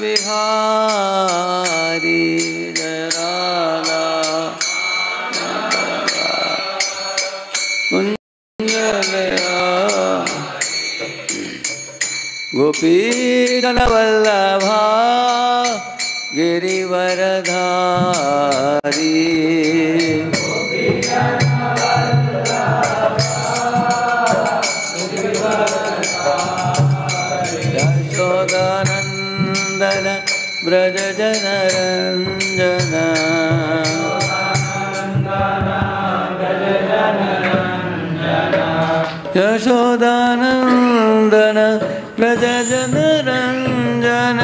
बिहारी जय राधा कुंज बिहारी गोपीजन वल्लभा गिरिवरधारी यशोदानंदन ब्रज जनरंजन यशोदानंदन ब्रज जनरंजन जनरंजन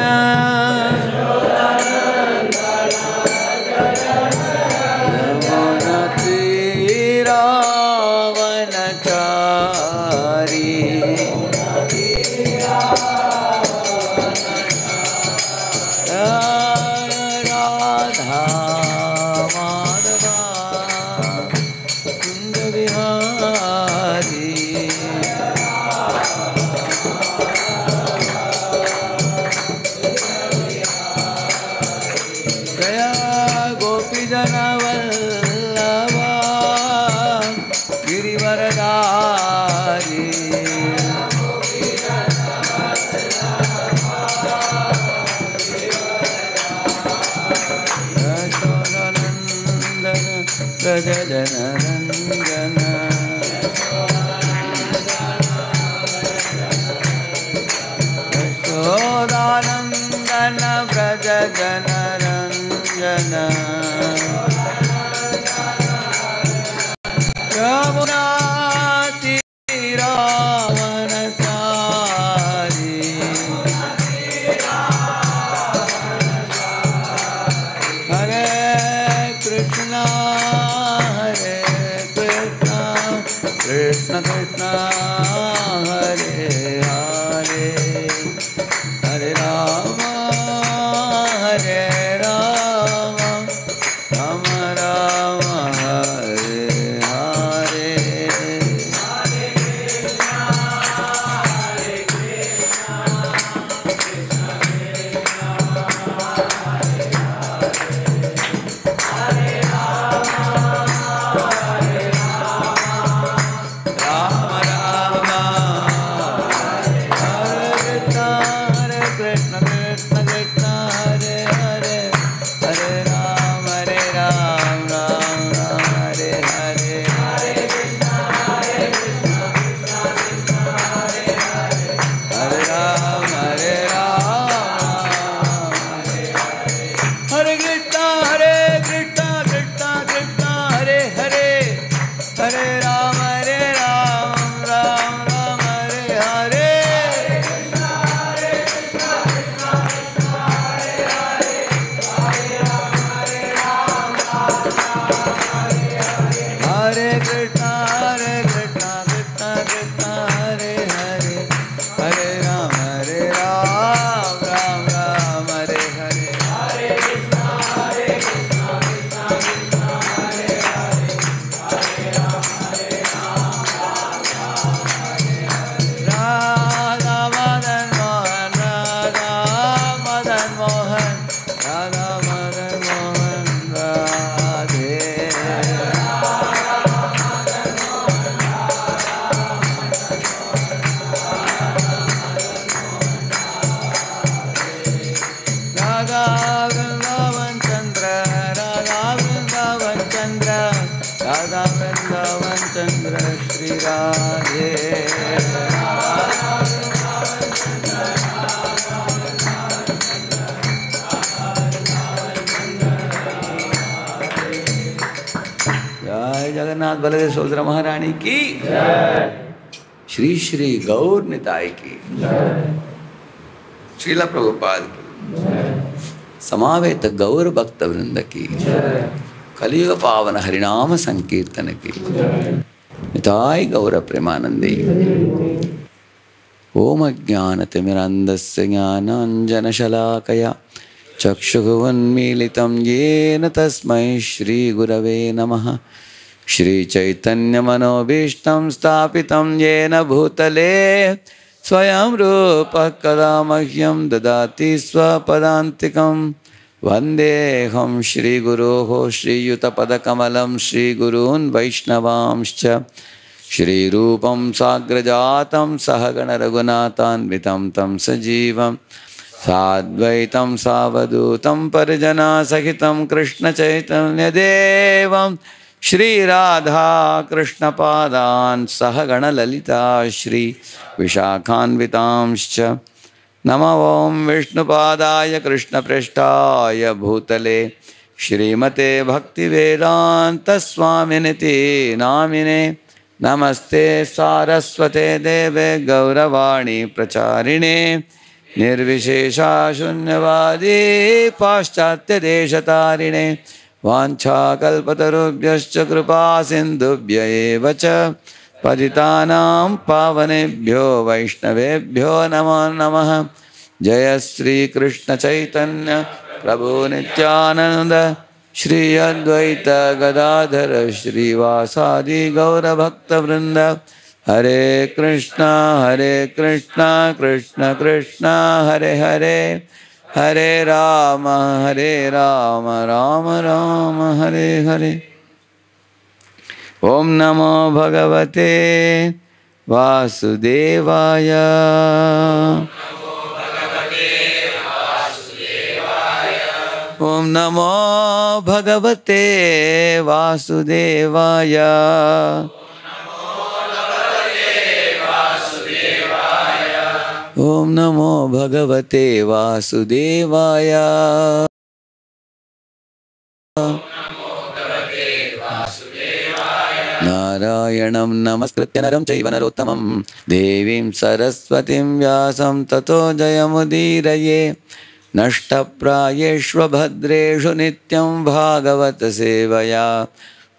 यशोदानंदन ब्रज जनरंजन यमुना तीरावनचारी हरे कृष्णा कृष्ण कृष्ण हरे हरे हरे राम राम राम हरे हरे जगन्नाथ बलदेव सुभद्रा महारानी की श्री श्री गौर निताय की श्रीला प्रभुपाद की समावेत गौर भक्त वृंद की कलियुग पावन हरिनाम संकीर्तन की निताय गौर प्रेमानंदे। ओम अज्ञानतिमिरन्धस्य ज्ञानाञ्जनशलाकया चक्षुरुन्मीलितं येन तस्मै श्रीगुरवे नमः। श्रीचैतन्यमनोभीष्टं स्थापितं येन भूतले Swayam Rupa Kada Mahyam Dadati Swapadantikam Vandeham Shri Guruho Shri Yuta Padakamalam Shri Gurun Vaishnavamscha Shri Rupam Sagrajatam Sahagana Raghunathan Tam Sajivam Sadvaitam Savadutam Parijana Sahitam Krishna Chaitanya Devam Shri Radha Krishna Padan Sahagana Lalita Shri Vishakhanvitamscha Namavam Vishnu Padaya Krishna Preshtaya Bhutale Shrimate Bhakti Vedanta Swaminiti Namine Namaste Saraswate Deve Gauravani Pracharine Nirvishesha Shunyavadi Paschatya Deshatarine Vancha Kalpatarubhyascha Kripa Sindhubhya Evacha Patitanam Pavanebhyo Vaishnavebhyo Namo Namaha Jaya Sri Krishna Chaitanya Prabhu Nityananda Shri Advaita Gadadhara Shri Vasadi Gaura Bhakta Vrinda Hare Krishna Krishna Krishna Hare Hare Hare Rama Rama Rama Hare Hare Om Namo Bhagavate Vasudevaya Om Namo Bhagavate Vasudevaya Om Namo Bhagavate Vasudevaya Narayanam Namaskritya Naram Chaiva Narottamam Devim Saraswatim Vyasam Tato Jayamudiraye Nashtaprayeshva Bhadreshu Nityam Bhagavata Sevaya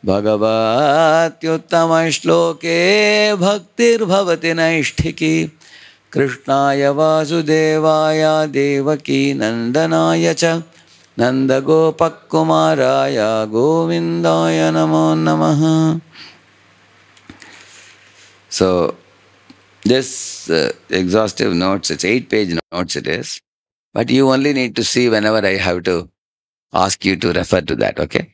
Bhagavatyuttama Shloke Bhaktir Bhavati Naishtiki Krishnaya Vasudevaya Devaki Nandanaya Cha Nanda Gopakumaraya Govindaya Namo Namaha. So, this exhaustive notes, it's 8-page notes it is, but you only need to see whenever I have to ask you to refer to that, okay?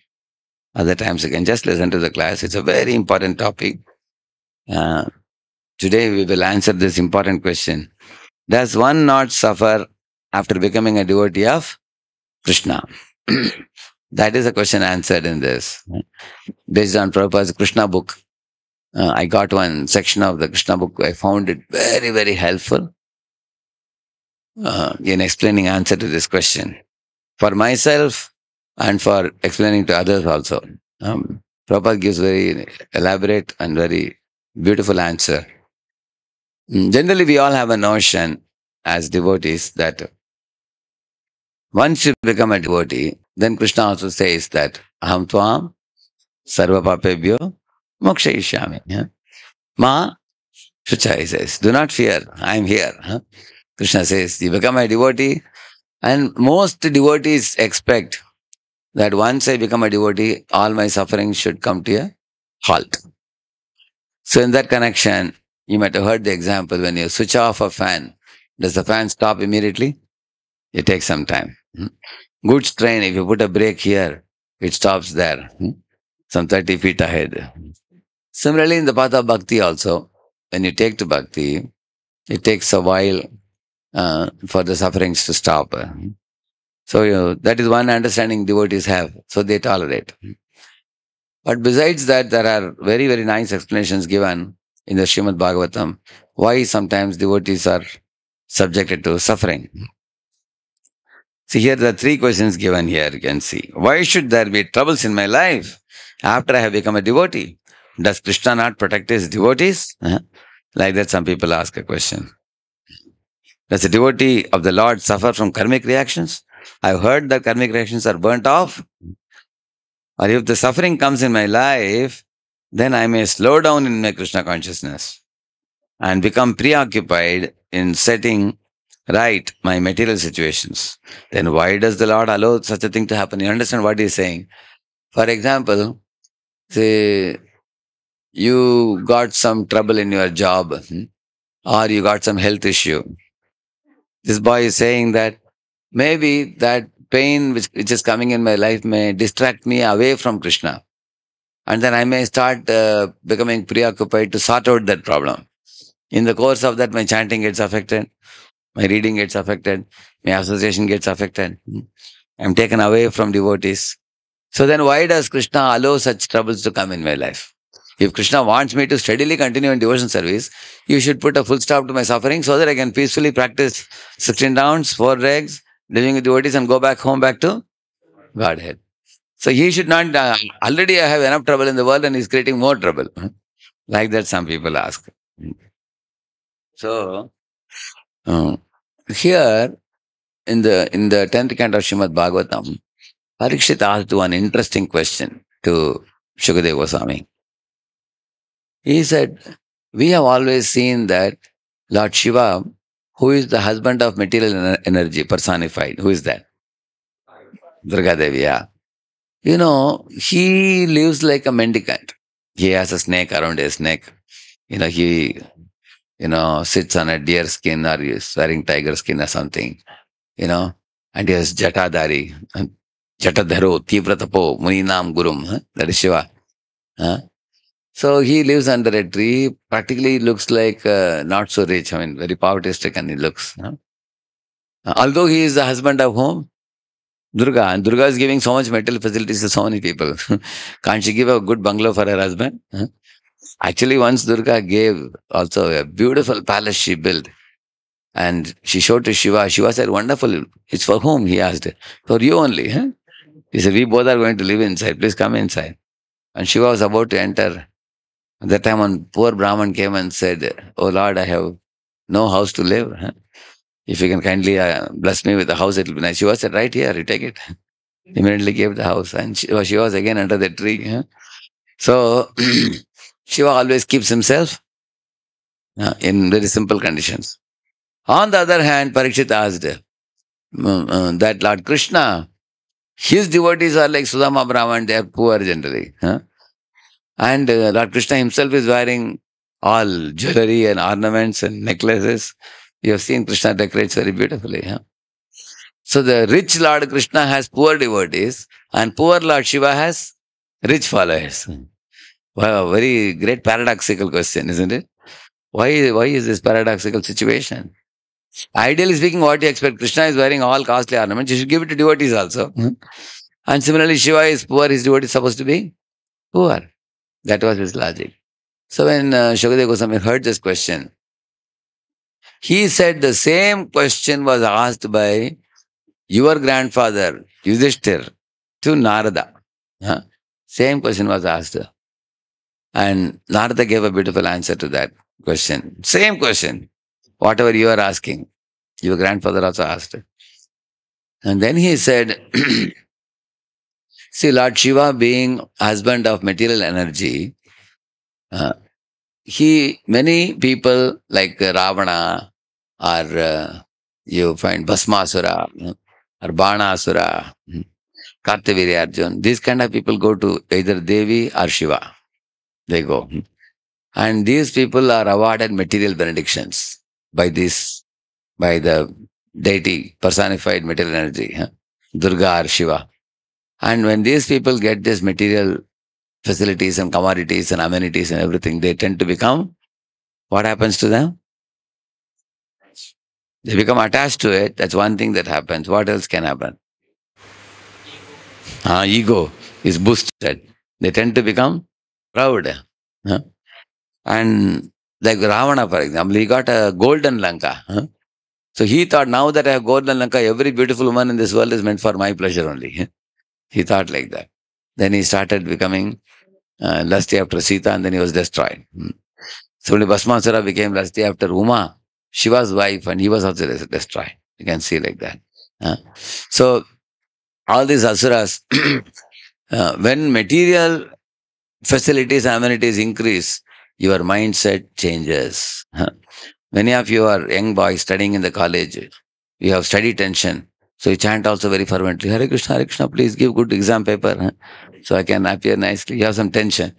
Other times you can just listen to the class. It's a very important topic. Today we will answer this important question. Does one not suffer after becoming a devotee of Krishna? That is a question answered in this. Based on Prabhupada's Krishna book. I got one section of the Krishna book. I found it very, very helpful in explaining answer to this question. For myself and for explaining to others also. Prabhupada gives very elaborate and very beautiful answer. Generally, we all have a notion as devotees that once you become a devotee, then Krishna also says that Aham Tvam Sarva Papebhyo Mokshayishyami. Ma Shucha, he says, do not fear, I am here. Krishna says, you become a devotee, and most devotees expect that once I become a devotee, all my suffering should come to a halt. So in that connection, you might have heard the example when you switch off a fan, does the fan stop immediately? It takes some time. Goods train, if you put a brake here, it stops there, some 30 feet ahead. Similarly, in the path of bhakti also, when you take to bhakti, it takes a while for the sufferings to stop. So that is one understanding devotees have, so they tolerate. But besides that, there are very, very nice explanations given in the Srimad Bhagavatam why sometimes devotees are subjected to suffering. See, here there are 3 questions given here, you can see. Why should there be troubles in my life after I have become a devotee? Does Krishna not protect his devotees? Like that some people ask a question. Does a devotee of the Lord suffer from karmic reactions? I've heard that karmic reactions are burnt off. Or if the suffering comes in my life, then I may slow down in my Krishna consciousness and become preoccupied in setting right my material situations. Then why does the Lord allow such a thing to happen? You understand what he's saying? For example, say you got some trouble in your job, or you got some health issue. This boy is saying that maybe that pain which is coming in my life may distract me away from Krishna. And then I may start becoming preoccupied to sort out that problem. In the course of that, my chanting gets affected, my reading gets affected, my association gets affected. I'm taken away from devotees. So then why does Krishna allow such troubles to come in my life? If Krishna wants me to steadily continue in devotion service, you should put a full stop to my suffering so that I can peacefully practice 16 rounds, 4 legs, living with devotees and go back home back to Godhead. So he should not, already I have enough trouble in the world and he's creating more trouble. Like that some people ask. So, here in the 10th canto of Srimad Bhagavatam, Parikshit asked one interesting question to Shukadeva Goswami. He said, we have always seen that Lord Shiva, who is the husband of material energy personified, who is that? Durga Devi, yeah. You know, he lives like a mendicant. He has a snake around his neck. You know, he, sits on a deer skin or he's wearing tiger skin or something, and he has Jatadhari, Jatadharo, Tivratapo, Muninam Gurum, that is Shiva. So he lives under a tree, practically looks like not so rich, very poverty stricken he looks. Although he is the husband of whom? Durga. And Durga is giving so much material facilities to so many people. Can't she give a good bungalow for her husband? Actually, once Durga gave also a beautiful palace she built. And she showed to Shiva. Shiva said, wonderful. It's for whom? He asked. For you only. He said, we both are going to live inside. Please come inside. And Shiva was about to enter. At that time, one poor Brahman came and said, oh Lord, I have no house to live. If you can kindly bless me with a house, it will be nice. Shiva said, right here, you take it. Immediately gave the house. And Shiva was again under the tree. So, Shiva always keeps himself in very simple conditions. On the other hand, Parikshit asked that Lord Krishna, his devotees are like Sudama Brahman, they are poor generally. And Lord Krishna himself is wearing all jewelry and ornaments and necklaces. You have seen Krishna decorates very beautifully. So the rich Lord Krishna has poor devotees and poor Lord Shiva has rich followers. Wow, very great paradoxical question, isn't it? Why is this paradoxical situation? Ideally speaking, what you expect? Krishna is wearing all costly ornaments. You should give it to devotees also. And similarly, Shiva is poor. His devotee is supposed to be poor. That was his logic. So when Shukadeva Goswami heard this question, he said the same question was asked by your grandfather, Yudhishthir, to Narada. Same question was asked. And Narada gave a beautiful answer to that question. Same question. Whatever you are asking, your grandfather also asked. And then he said, see, Lord Shiva being husband of material energy, many people like Ravana or you find Bhasmasura or Banasura, Kartaviri Arjun, these kind of people go to either Devi or Shiva. They go. And these people are awarded material benedictions by the deity, personified material energy, Durga or Shiva. And when these people get this material facilities and commodities and amenities and everything, they tend to become, what happens to them? They become attached to it. That's one thing that happens. What else can happen? Ego is boosted. They tend to become proud. And like Ravana, for example, he got a golden Lanka. So he thought, now that I have golden Lanka, every beautiful woman in this world is meant for my pleasure only. He thought like that. Then he started becoming lusty after Sita, and then he was destroyed. So when Bhasmasura became lusty after Uma, Shiva's wife, and he was also destroyed. You can see like that. So all these asuras, when material facilities and amenities increase, your mindset changes. Many of you are young boys studying in the college. You have study tension. So you chant also very fervently, Hare Krishna, please give good exam paper. So I can appear nicely. You have some tension.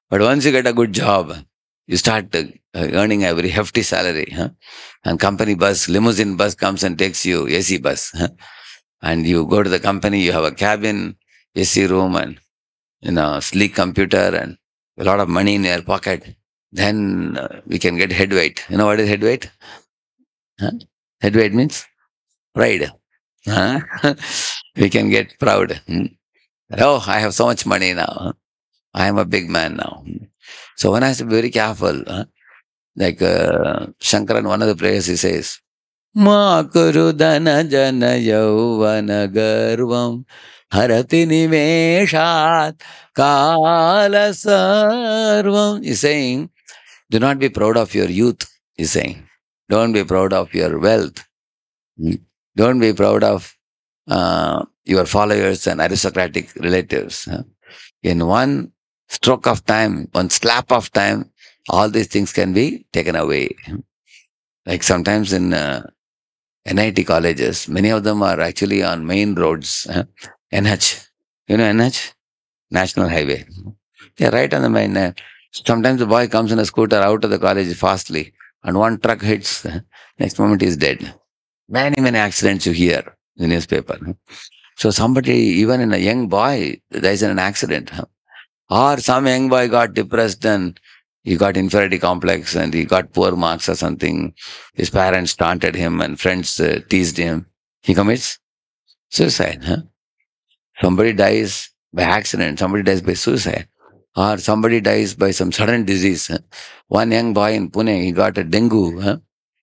But once you get a good job, You start earning a very hefty salary, huh? And company bus, limousine bus comes and takes you, AC bus, huh? And you go to the company, you have a cabin, AC room, and sleek computer, and a lot of money in your pocket. Then we can get head weight. You know what is head weight? Huh? Head weight means pride. Huh? We can get proud. Hmm. Oh, I have so much money now. Huh? I am a big man now. Hmm. So one has to be very careful. Huh? Like Shankar in one of the prayers, he says, Ma kuru dana jana yauvana garvam harati nimeshat kala sarvam. He's saying, do not be proud of your youth, he's saying. Don't be proud of your wealth. Mm. Don't be proud of your followers and aristocratic relatives. Huh? In one stroke of time, one slap of time, all these things can be taken away. Like sometimes in NIT colleges, many of them are actually on main roads. NH, you know NH? National Highway. They're right on the main. Sometimes the boy comes in a scooter out of the college fastly, and one truck hits. Next moment he's dead. Many, many accidents you hear in the newspaper. So somebody, even in a young boy, there is an accident. Or some young boy got depressed and he got inferiority complex and he got poor marks or something. His parents taunted him and friends teased him. He commits suicide. Huh? Somebody dies by accident. Somebody dies by suicide. Or somebody dies by some sudden disease. Huh? One young boy in Pune, he got a dengue. Huh?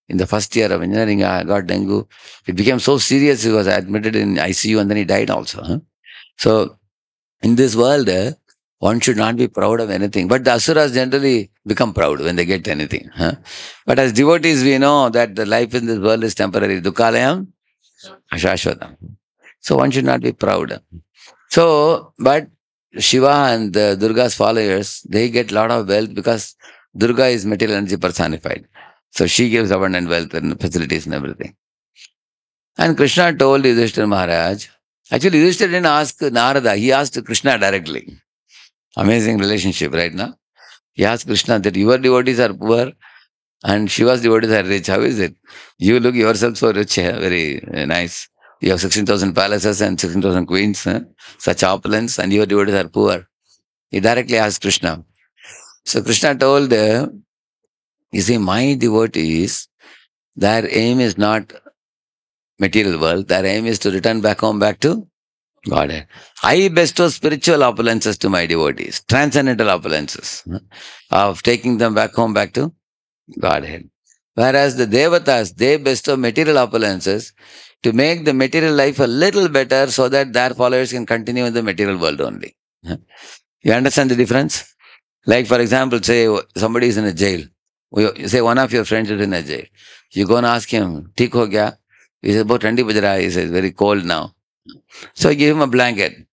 In the first year of engineering, I got dengue. It became so serious, he was admitted in ICU and then he died also. Huh? So, in this world, one should not be proud of anything. But the asuras generally become proud when they get anything. Huh? But as devotees, we know that the life in this world is temporary. Dukkalayam, ashashvatam. So, one should not be proud. So, but Shiva and Durga's followers, they get a lot of wealth because Durga is material energy personified. So she gives abundant wealth and facilities and everything. And Krishna told Yudhishthira Maharaj, actually Yudhishthira didn't ask Narada, he asked Krishna directly. Amazing relationship right now. He asked Krishna that your devotees are poor and Shiva's devotees are rich. How is it? You look yourself so rich, very nice. You have 16,000 palaces and 16,000 queens, such opulence, and your devotees are poor. He directly asked Krishna. So Krishna told, you see, my devotees, their aim is not material world. Their aim is to return back home, back to Godhead. I bestow spiritual opulences to my devotees, transcendental opulences, of taking them back home, back to Godhead. Whereas the devatas, they bestow material opulences to make the material life a little better so that their followers can continue in the material world only. You understand the difference? Like, for example, say somebody is in a jail. Say one of your friends is in a jail. You go and ask him, "Theek ho gaya?" He says, "Bahut thandi baj raha hai." He says, "Very cold now." So you give him a blanket.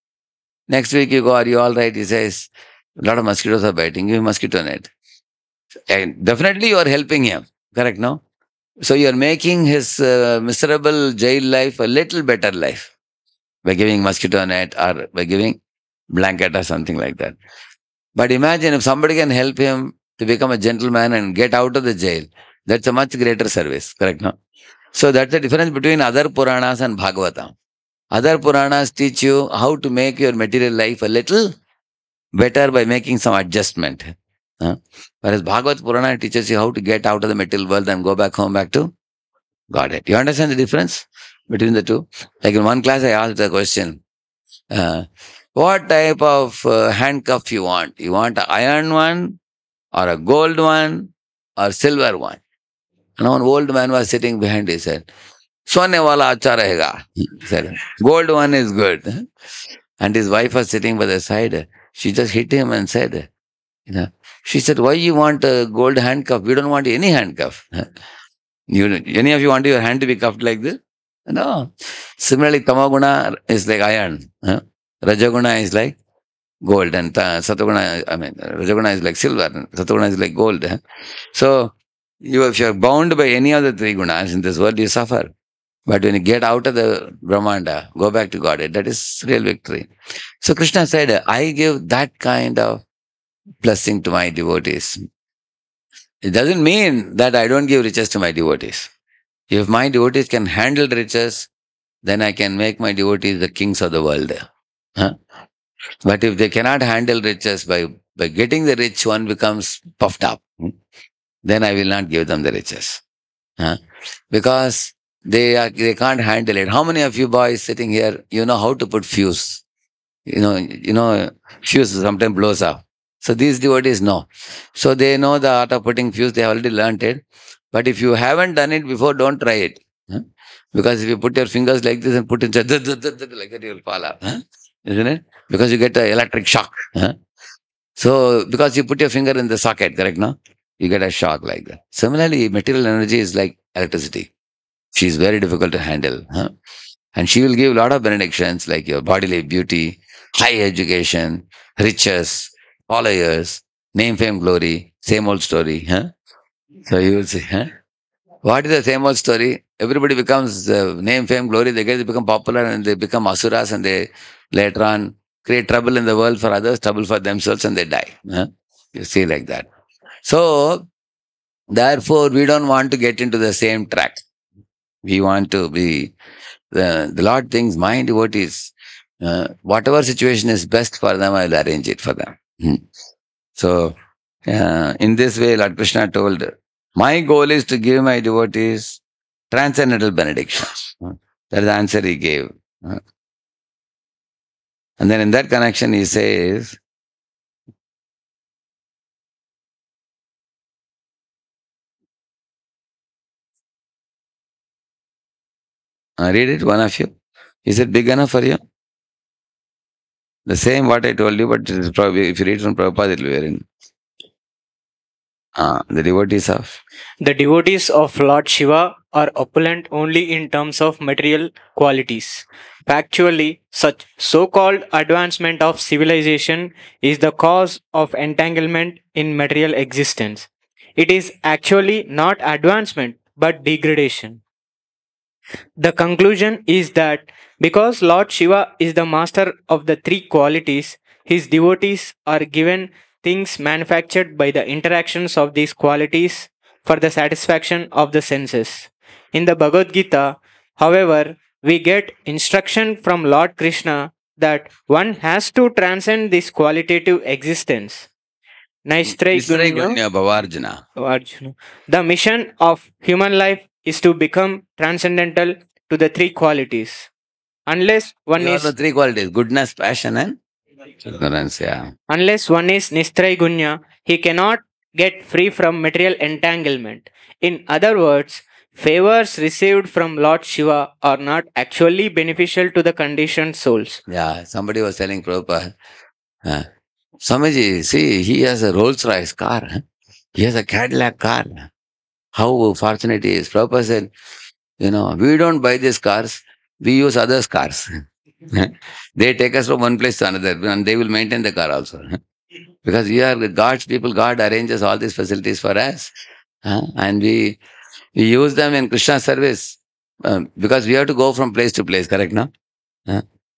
Next week you go, "Are you all right?" He says, "A lot of mosquitoes are biting. Give him mosquito net." And definitely you are helping him. Correct, no? So you are making his miserable jail life a little better life by giving mosquito net or by giving blanket or something like that. But imagine if somebody can help him to become a gentleman and get out of the jail. That's a much greater service. Correct, no? So that's the difference between other Puranas and Bhagavata. Other Puranas teach you how to make your material life a little better by making some adjustment. Whereas Bhagavad Purana teaches you how to get out of the material world and go back home, back to Godhead. You understand the difference between the two? Like in one class, I asked the question, what type of handcuff you want? You want an iron one or a gold one or silver one? And one old man was sitting behind, he said, Sone wala acha rahega. He said, gold one is good. And his wife was sitting by the side. She just hit him and said, she said, why you want a gold handcuff? We don't want any handcuff. Any of you want your hand to be cuffed like this? No. Similarly, Tamaguna is like iron. Rajaguna is like gold. And Rajaguna is like silver. And Sataguna is like gold. So, if you are bound by any of the three gunas in this world, you suffer. But when you get out of the Brahmanda, go back to Godhead, that is real victory. So Krishna said, I give that kind of blessing to my devotees. It doesn't mean that I don't give riches to my devotees. If my devotees can handle riches, then I can make my devotees the kings of the world. Huh? But if they cannot handle riches, by getting the rich, one becomes puffed up. Then I will not give them the riches. Huh? Because they can't handle it. How many of you boys sitting here, you know how to put fuse? Fuse sometimes blows up. So these devotees know. So they know the art of putting fuse, they have already learned it. But if you haven't done it before, don't try it. Huh? Because if you put your fingers like this and put it like that, you will fall off. Huh? Isn't it? Because you get an electric shock. Huh? So because you put your finger in the socket, correct, no? You get a shock like that. Similarly, material energy is like electricity. She is very difficult to handle. Huh? And she will give a lot of benedictions like your bodily beauty, high education, riches, followers, name, fame, glory, same old story. Huh? So you will say, huh? What is the same old story? Everybody becomes name, fame, glory. They become popular and they become asuras and they later on create trouble in the world for others, trouble for themselves, and they die. Huh? You see like that. So therefore, we don't want to get into the same track. We want to be the Lord thinks my devotees, whatever situation is best for them, I will arrange it for them. So, in this way, Lord Krishna told, my goal is to give my devotees transcendental benedictions. That is the answer he gave. And then in that connection, he says, read it, one of you. Is it big enough for you? The same what I told you, but it is probably, if you read from Prabhupada, it will be very. The devotees of. The devotees of Lord Shiva are opulent only in terms of material qualities. Factually, such so called advancement of civilization is the cause of entanglement in material existence. It is actually not advancement but degradation. The conclusion is that because Lord Shiva is the master of the three qualities, his devotees are given things manufactured by the interactions of these qualities for the satisfaction of the senses. In the Bhagavad Gita, however, we get instruction from Lord Krishna that one has to transcend this qualitative existence. Naistrai Gunya Bhavarjuna. Arjuna. The mission of human life is to become transcendental to the three qualities. Unless one You is the three qualities, goodness, passion, and ignorance. Yeah. unless one is Nistraigunya, he cannot get free from material entanglement. In other words, favors received from Lord Shiva are not actually beneficial to the conditioned souls. Yeah. Somebody was telling Prabhupada, Swamiji, see, he has a Rolls Royce car. He has a Cadillac car. How fortunate he is. Prabhupada said, we don't buy these cars, we use others' cars. They take us from one place to another and they will maintain the car also. Because we are God's people, God arranges all these facilities for us. And we use them in Krishna service because we have to go from place to place, correct now?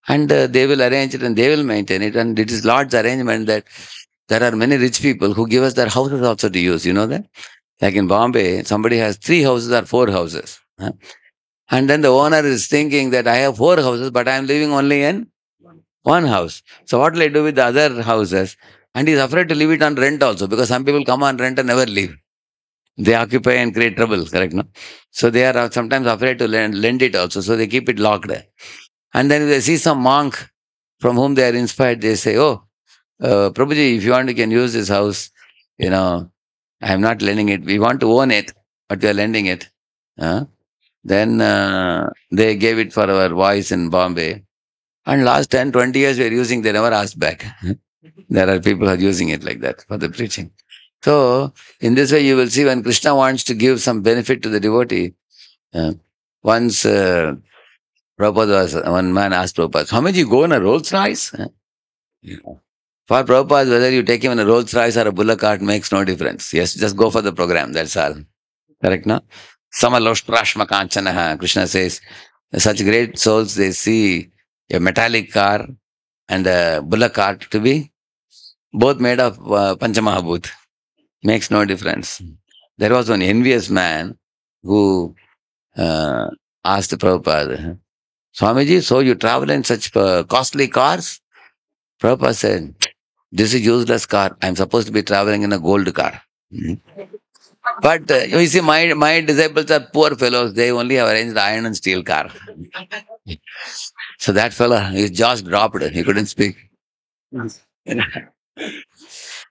And they will arrange it and they will maintain it. And it is Lord's arrangement that there are many rich people who give us their houses also to use. You know that? Like in Bombay, somebody has 3 houses or 4 houses. And then the owner is thinking that I have 4 houses, but I am living only in one house. So what will I do with the other houses? And he's afraid to leave it on rent also because some people come on rent and never leave. They occupy and create trouble, correct? No? So they are sometimes afraid to lend it also. So they keep it locked. And then if they see some monk from whom they are inspired, they say, oh, Prabhuji, if you want, you can use this house. I am not lending it. We want to own it, but we are lending it. Then they gave it for our voice in Bombay. And last 10, 20 years we are using, they never asked back. There are people who are using it like that for the preaching. So, in this way, you will see when Krishna wants to give some benefit to the devotee, once one man asked Prabhupada, how much you go in a Rolls Royce? For Prabhupada, whether you take him in a Rolls Royce or a bullock cart makes no difference. Yes, just go for the program, that's all. Correct, no? Samaloshprashma kanchanaha, Krishna says, such great souls, they see a metallic car and a bullock cart to be both made of Panchamahabhut. Makes no difference. There was one envious man who asked Prabhupada, Swamiji, so you travel in such costly cars? Prabhupada said, this is useless car. I'm supposed to be traveling in a gold car. Mhm. But you see, my disciples are poor fellows. They only have arranged iron and steel car. So that fellow, his jaws dropped. He couldn't speak.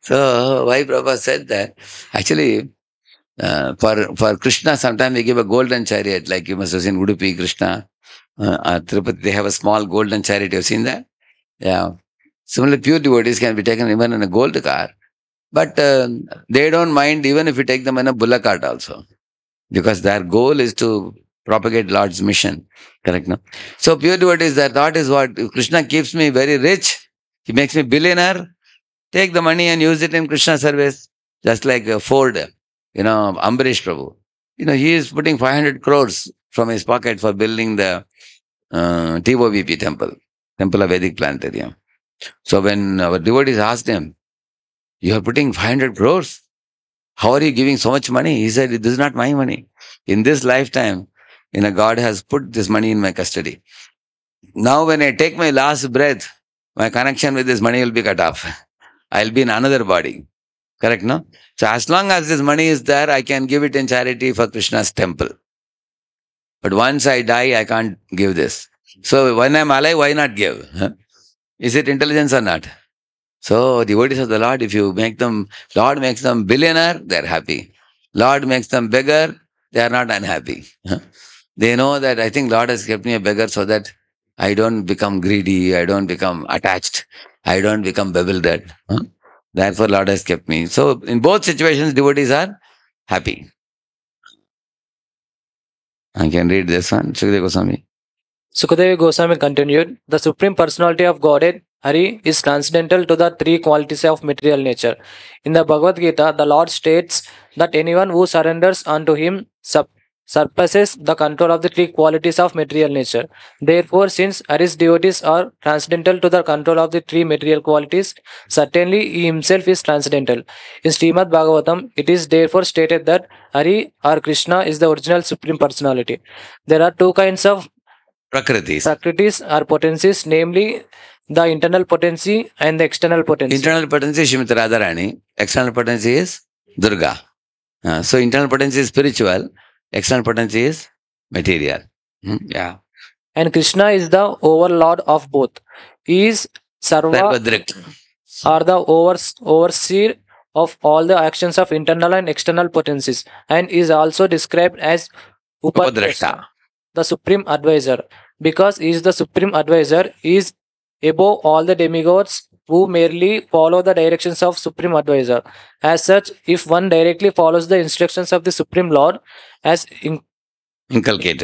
So why Prabhupada said that? Actually, for Krishna, sometimes they give a golden chariot, like you must have seen Udupi Krishna, Tirupati. They have a small golden chariot. You've seen that? Yeah. Similarly, pure devotees can be taken even in a gold car. But they don't mind even if you take them in a bullock cart also, because their goal is to propagate Lord's mission. Correct? No? So pure devotees, their thought is what? If Krishna keeps me very rich, he makes me billionaire, take the money and use it in Krishna service. Just like Ford, Ambarish Prabhu. He is putting 500 crores from his pocket for building the TOVP Temple of Vedic Planetarium. So when our devotees asked him, you are putting 500 crores? How are you giving so much money? He said, this is not my money. In this lifetime, God has put this money in my custody. Now when I take my last breath, my connection with this money will be cut off. I'll be in another body. Correct, no? So as long as this money is there, I can give it in charity for Krishna's temple. But once I die, I can't give this. So when I'm alive, why not give? Huh? Is it intelligence or not? So devotees of the Lord, if you make them, Lord makes them billionaire, they're happy. Lord makes them beggar, they are not unhappy. They know that I think Lord has kept me a beggar so that I don't become greedy, I don't become attached, I don't become bewildered. Therefore Lord has kept me. So in both situations, devotees are happy. I can read this one, Sukadeva Goswami. Sukadeva Goswami continued, the Supreme Personality of Godhead, Hari, is transcendental to the three qualities of material nature. In the Bhagavad Gita, the Lord states that anyone who surrenders unto him surpasses the control of the three qualities of material nature. Therefore, since Hari's devotees are transcendental to the control of the three material qualities, certainly he himself is transcendental. In Srimad Bhagavatam, it is therefore stated that Hari or Krishna is the original Supreme Personality. There are two kinds of Prakritis or potencies, namely the internal potency and the external potency. Internal potency is Shrimati Radharani. External potency is Durga. So internal potency is spiritual. External potency is material. Yeah. And Krishna is the overlord of both. He is Sarva or the overseer of all the actions of internal and external potencies, and is also described as Upadrashta, the supreme advisor. Because he is the supreme advisor, he is above all the demigods who merely follow the directions of supreme advisor. As such, if one directly follows the instructions of the supreme lord as inculcated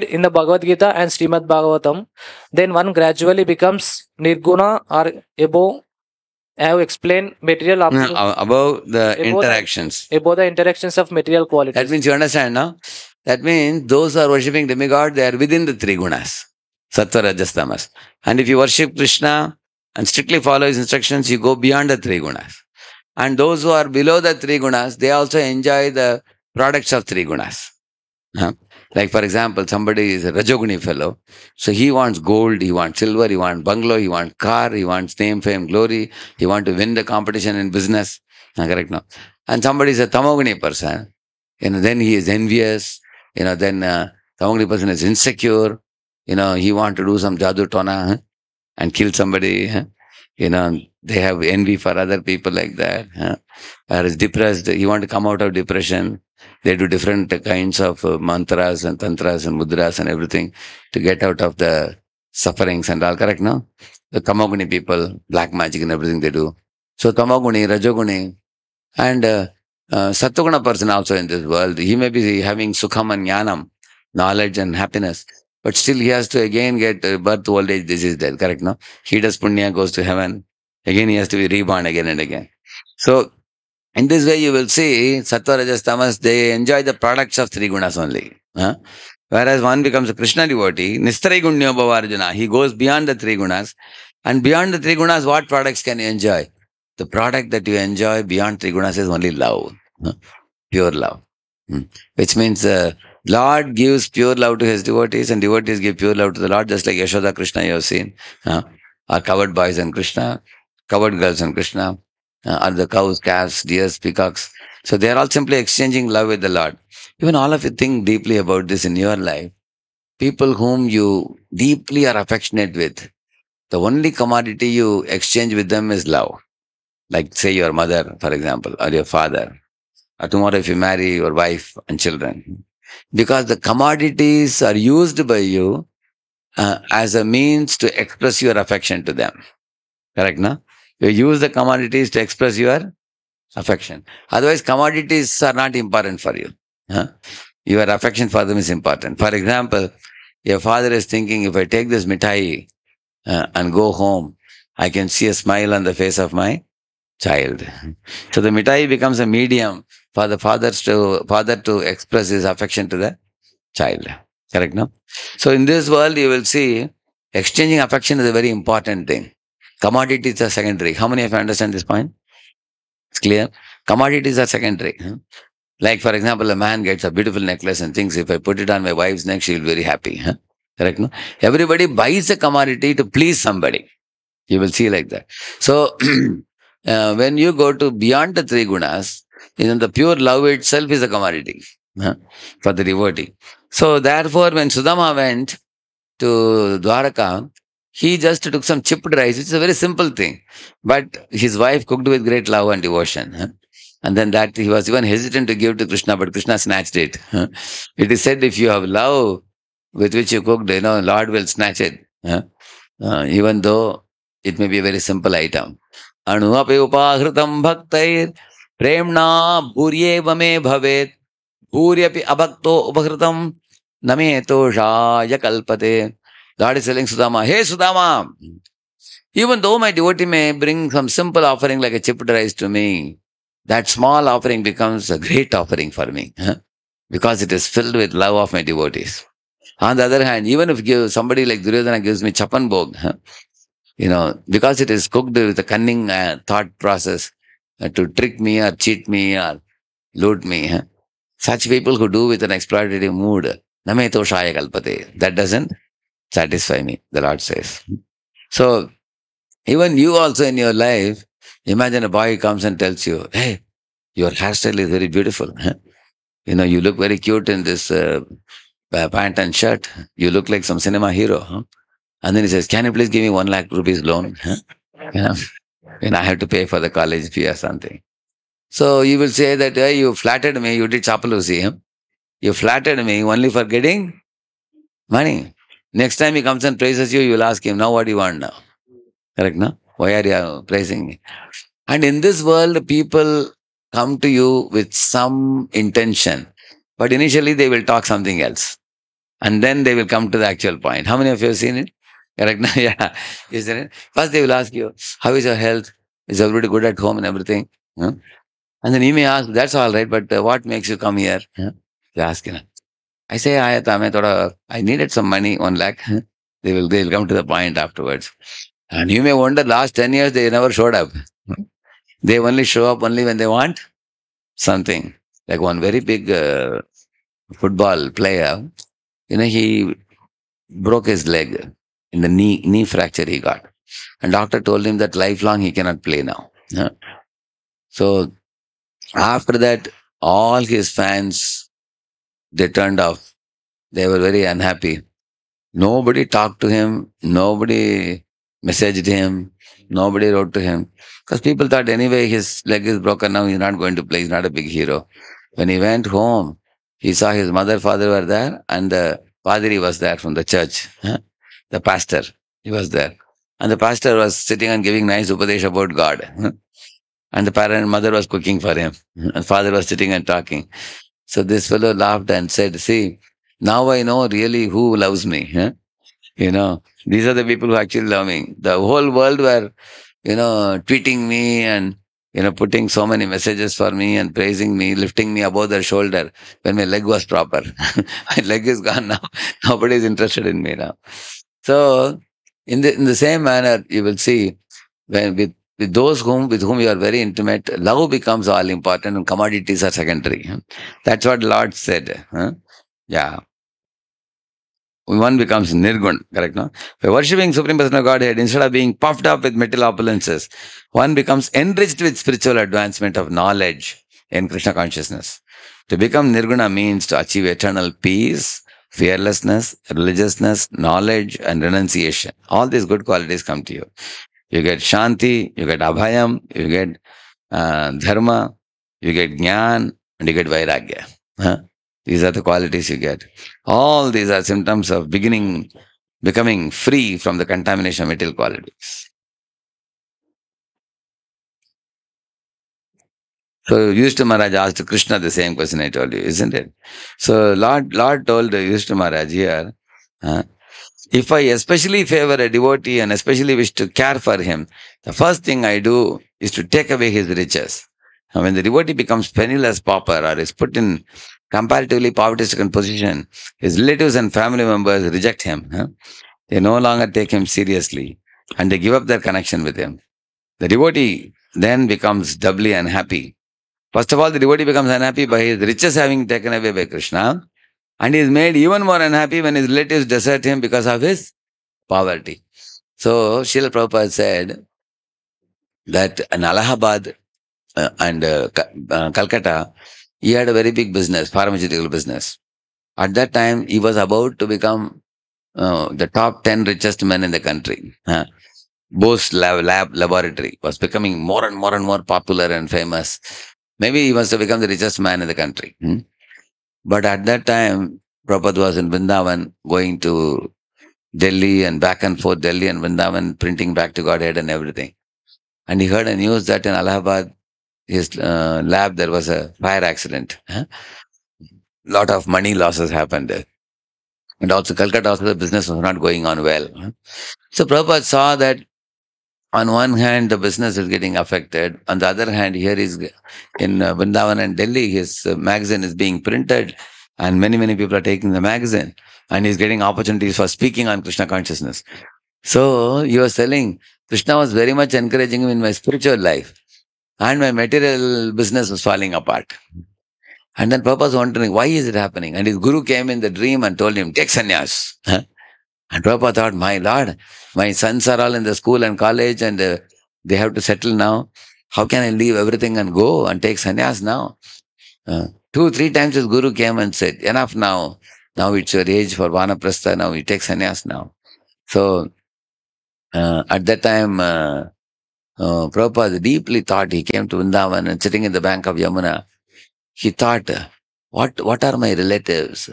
in the Bhagavad Gita and Srimad Bhagavatam, then one gradually becomes nirguna or above. I have explained material above the interactions. Above the interactions of material qualities. That means you understand now? That means those who are worshipping demigod, they are within the three gunas. Sattva, Rajas, Tamas. And if you worship Krishna and strictly follow his instructions, you go beyond the three gunas. And those who are below the three gunas, they also enjoy the products of three gunas. Like for example, somebody is a Rajoguni fellow. So he wants gold, he wants silver, he wants bungalow, he wants car, he wants name, fame, glory. He wants to win the competition in business. Correct now. And somebody is a Tamoguni person. Then he is envious. Then Tamoguni person is insecure. He wants to do some jadoo tona and kill somebody. They have envy for other people like that. Or is depressed. He wants to come out of depression. They do different kinds of mantras and tantras and mudras and everything to get out of the sufferings and all. Correct, no? The Tamoguni people, black magic and everything they do. So Tamoguni, Rajoguni, and Sattoguna person also in this world, he may be having Sukham and Jnanam, knowledge and happiness, but still he has to again get birth, old age, disease, death. Correct, no? He does punya, goes to heaven. Again he has to be reborn again and again. So in this way, you will see Sattva, Rajas, Tamas, they enjoy the products of three gunas only. Whereas one becomes a Krishna devotee, Nistari Gunnyo Bhavarjuna, he goes beyond the three gunas. And beyond the three gunas, what products can you enjoy? The product that you enjoy beyond three gunas is only love. pure love. Which means Lord gives pure love to his devotees and devotees give pure love to the Lord, just like Yashoda Krishna you have seen. Are covered boys and Krishna, covered girls and Krishna, are the cows, calves, deers, peacocks. So they are all simply exchanging love with the Lord. Even all of you think deeply about this in your life. People whom you deeply are affectionate with, the only commodity you exchange with them is love. Like say your mother, for example, or your father. Or tomorrow if you marry your wife and children. Because the commodities are used by you as a means to express your affection to them. Correct, no? You use the commodities to express your affection. Otherwise, commodities are not important for you. Huh? Your affection for them is important. For example, your father is thinking, if I take this mithai and go home, I can see a smile on the face of my child. So the mithai becomes a medium for the father to express his affection to the child. Correct, no? So in this world, you will see exchanging affection is a very important thing. Commodities are secondary. How many of you understand this point? It's clear. Commodities are secondary. Like, for example, a man gets a beautiful necklace and thinks, if I put it on my wife's neck, she'll be very happy. Correct? No? Everybody buys a commodity to please somebody. You will see like that. So, when you go to beyond the three gunas, the pure love itself is a commodity for the devotee. So, therefore, when Sudama went to Dwaraka, he just took some chipped rice, which is a very simple thing. But his wife cooked with great love and devotion. And then that he was even hesitant to give to Krishna, but Krishna snatched it. It is said if you have love with which you cooked, Lord will snatch it. Even though it may be a very simple item. Anu api upahritam bhaktair premna bhuryeva me bhavet bhuryapi abhakto upahritam name toshaya kalpate. God is telling Sudama, hey Sudama, even though my devotee may bring some simple offering like a chipped rice to me, that small offering becomes a great offering for me because it is filled with love of my devotees. On the other hand, even if somebody like Duryodhana gives me chapan bhog, because it is cooked with a cunning thought process to trick me or cheat me or loot me, such people who do with an exploitative mood, name toshaya kalpate, that doesn't satisfy me, the Lord says. So, even you also in your life, imagine a boy comes and tells you, hey, your hairstyle is very beautiful. You look very cute in this pant and shirt. You look like some cinema hero. And then he says, can you please give me 1 lakh rupees loan? You know, and I have to pay for the college fee or something. So you will say that, hey, you flattered me, you did chapalusi. You flattered me only for getting money. Next time he comes and praises you, you will ask him, now what do you want now? Correct, no? Why are you praising me? And in this world, people come to you with some intention, but initially they will talk something else. And then they will come to the actual point. How many of you have seen it? Correct, no? Yeah. Isn't it? First they will ask you, how is your health? Is everybody good at home and everything? Huh? And then you may ask, that's all right, but what makes you come here? Huh? You ask, I say, I needed some money, 1 lakh. They'll come to the point afterwards. And you may wonder, last 10 years, they never showed up. They only show up only when they want something. Like one very big football player, he broke his leg in the knee fracture he got. And doctor told him that lifelong he cannot play now. So after that, all his fans, they turned off. They were very unhappy. Nobody talked to him. Nobody messaged him. Nobody wrote to him. Because people thought anyway his leg is broken now, he's not going to play, he's not a big hero. When he went home, he saw his mother, father were there, and the padri was there from the church. The pastor, he was there. And the pastor was sitting and giving nice upadesh about God. And the mother was cooking for him. And father was sitting and talking. So this fellow laughed and said, see, now I know really who loves me. These are the people who actually love me. The whole world were, tweeting me and, putting so many messages for me and praising me, lifting me above their shoulder when my leg was proper. My leg is gone now. Nobody is interested in me now. So, in the same manner, you will see when with those with whom you are very intimate, love becomes all important and commodities are secondary. That's what Lord said. Yeah. One becomes nirgun, correct? No? By worshipping Supreme Person of Godhead, instead of being puffed up with material opulences, one becomes enriched with spiritual advancement of knowledge in Krishna consciousness. To become nirguna means to achieve eternal peace, fearlessness, religiousness, knowledge, and renunciation. All these good qualities come to you. You get shanti, you get abhayam, you get dharma, you get jnana, and you get vairagya. Huh? These are the qualities you get. All these are symptoms of becoming free from the contamination of material qualities. So Yudhishthira Maharaj asked Krishna the same question I told you, isn't it? So Lord told Yudhishthira Maharaj here, uh, if I especially favor a devotee and especially wish to care for him, the first thing I do is to take away his riches. And when the devotee becomes penniless pauper or is put in comparatively poverty-stricken position, his relatives and family members reject him. They no longer take him seriously and they give up their connection with him. The devotee then becomes doubly unhappy. First of all, the devotee becomes unhappy by his riches having taken away by Krishna, and he is made even more unhappy when his relatives desert him because of his poverty. So, Srila Prabhupada said that in Allahabad and Calcutta, he had a very big business, pharmaceutical business. At that time, he was about to become the top 10 richest men in the country. Bose laboratory was becoming more and more and more popular and famous. Maybe he must have become the richest man in the country. But at that time, Prabhupada was in Vrindavan, going to Delhi and back and forth, Delhi and Vrindavan, printing back to Godhead and everything. And he heard a news that in Allahabad, his lab, there was a fire accident. Lot of money losses happened there. And also Calcutta, also the business was not going on well. So Prabhupada saw that on one hand, the business is getting affected. On the other hand, here is in Vrindavan and Delhi, his magazine is being printed and many, many people are taking the magazine and he's getting opportunities for speaking on Krishna consciousness. So he was telling, Krishna was very much encouraging him in my spiritual life and my material business was falling apart. And then Prabhupada was wondering, why is it happening? And his guru came in the dream and told him, take sannyas. And Prabhupada thought, my Lord, my sons are all in the school and college and they have to settle now. How can I leave everything and go and take sannyas now? 2-3 times his guru came and said, enough now. Now it's your age for vanaprastha. Now you take sannyas now. So at that time, Prabhupada deeply thought. He came to Vrindavan and sitting in the bank of Yamuna, he thought, what are my relatives?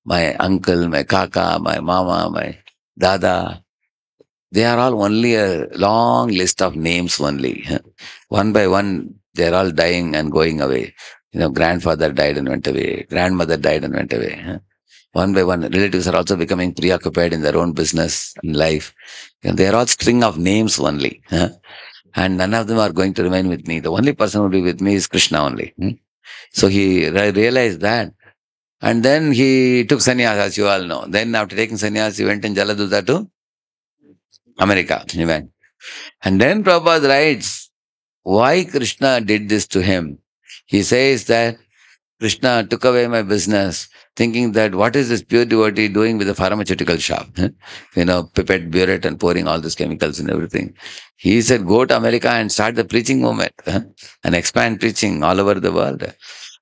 My uncle, my kaka, my mama, my dada. They are all only a long list of names only. One by one, they are all dying and going away. Grandfather died and went away. Grandmother died and went away. One by one, relatives are also becoming preoccupied in their own business and life. And they are all string of names only. And none of them are going to remain with me. The only person who will be with me is Krishna only. So he realized that. And then he took sannyas, as you all know. Then after taking sannyas, he went in Jaladuta to America. He went. And then Prabhupada writes, why Krishna did this to him? He says that Krishna took away my business, thinking that what is this pure devotee doing with a pharmaceutical shop? Pipette, burette and pouring all these chemicals and everything. He said, go to America and start the preaching movement and expand preaching all over the world.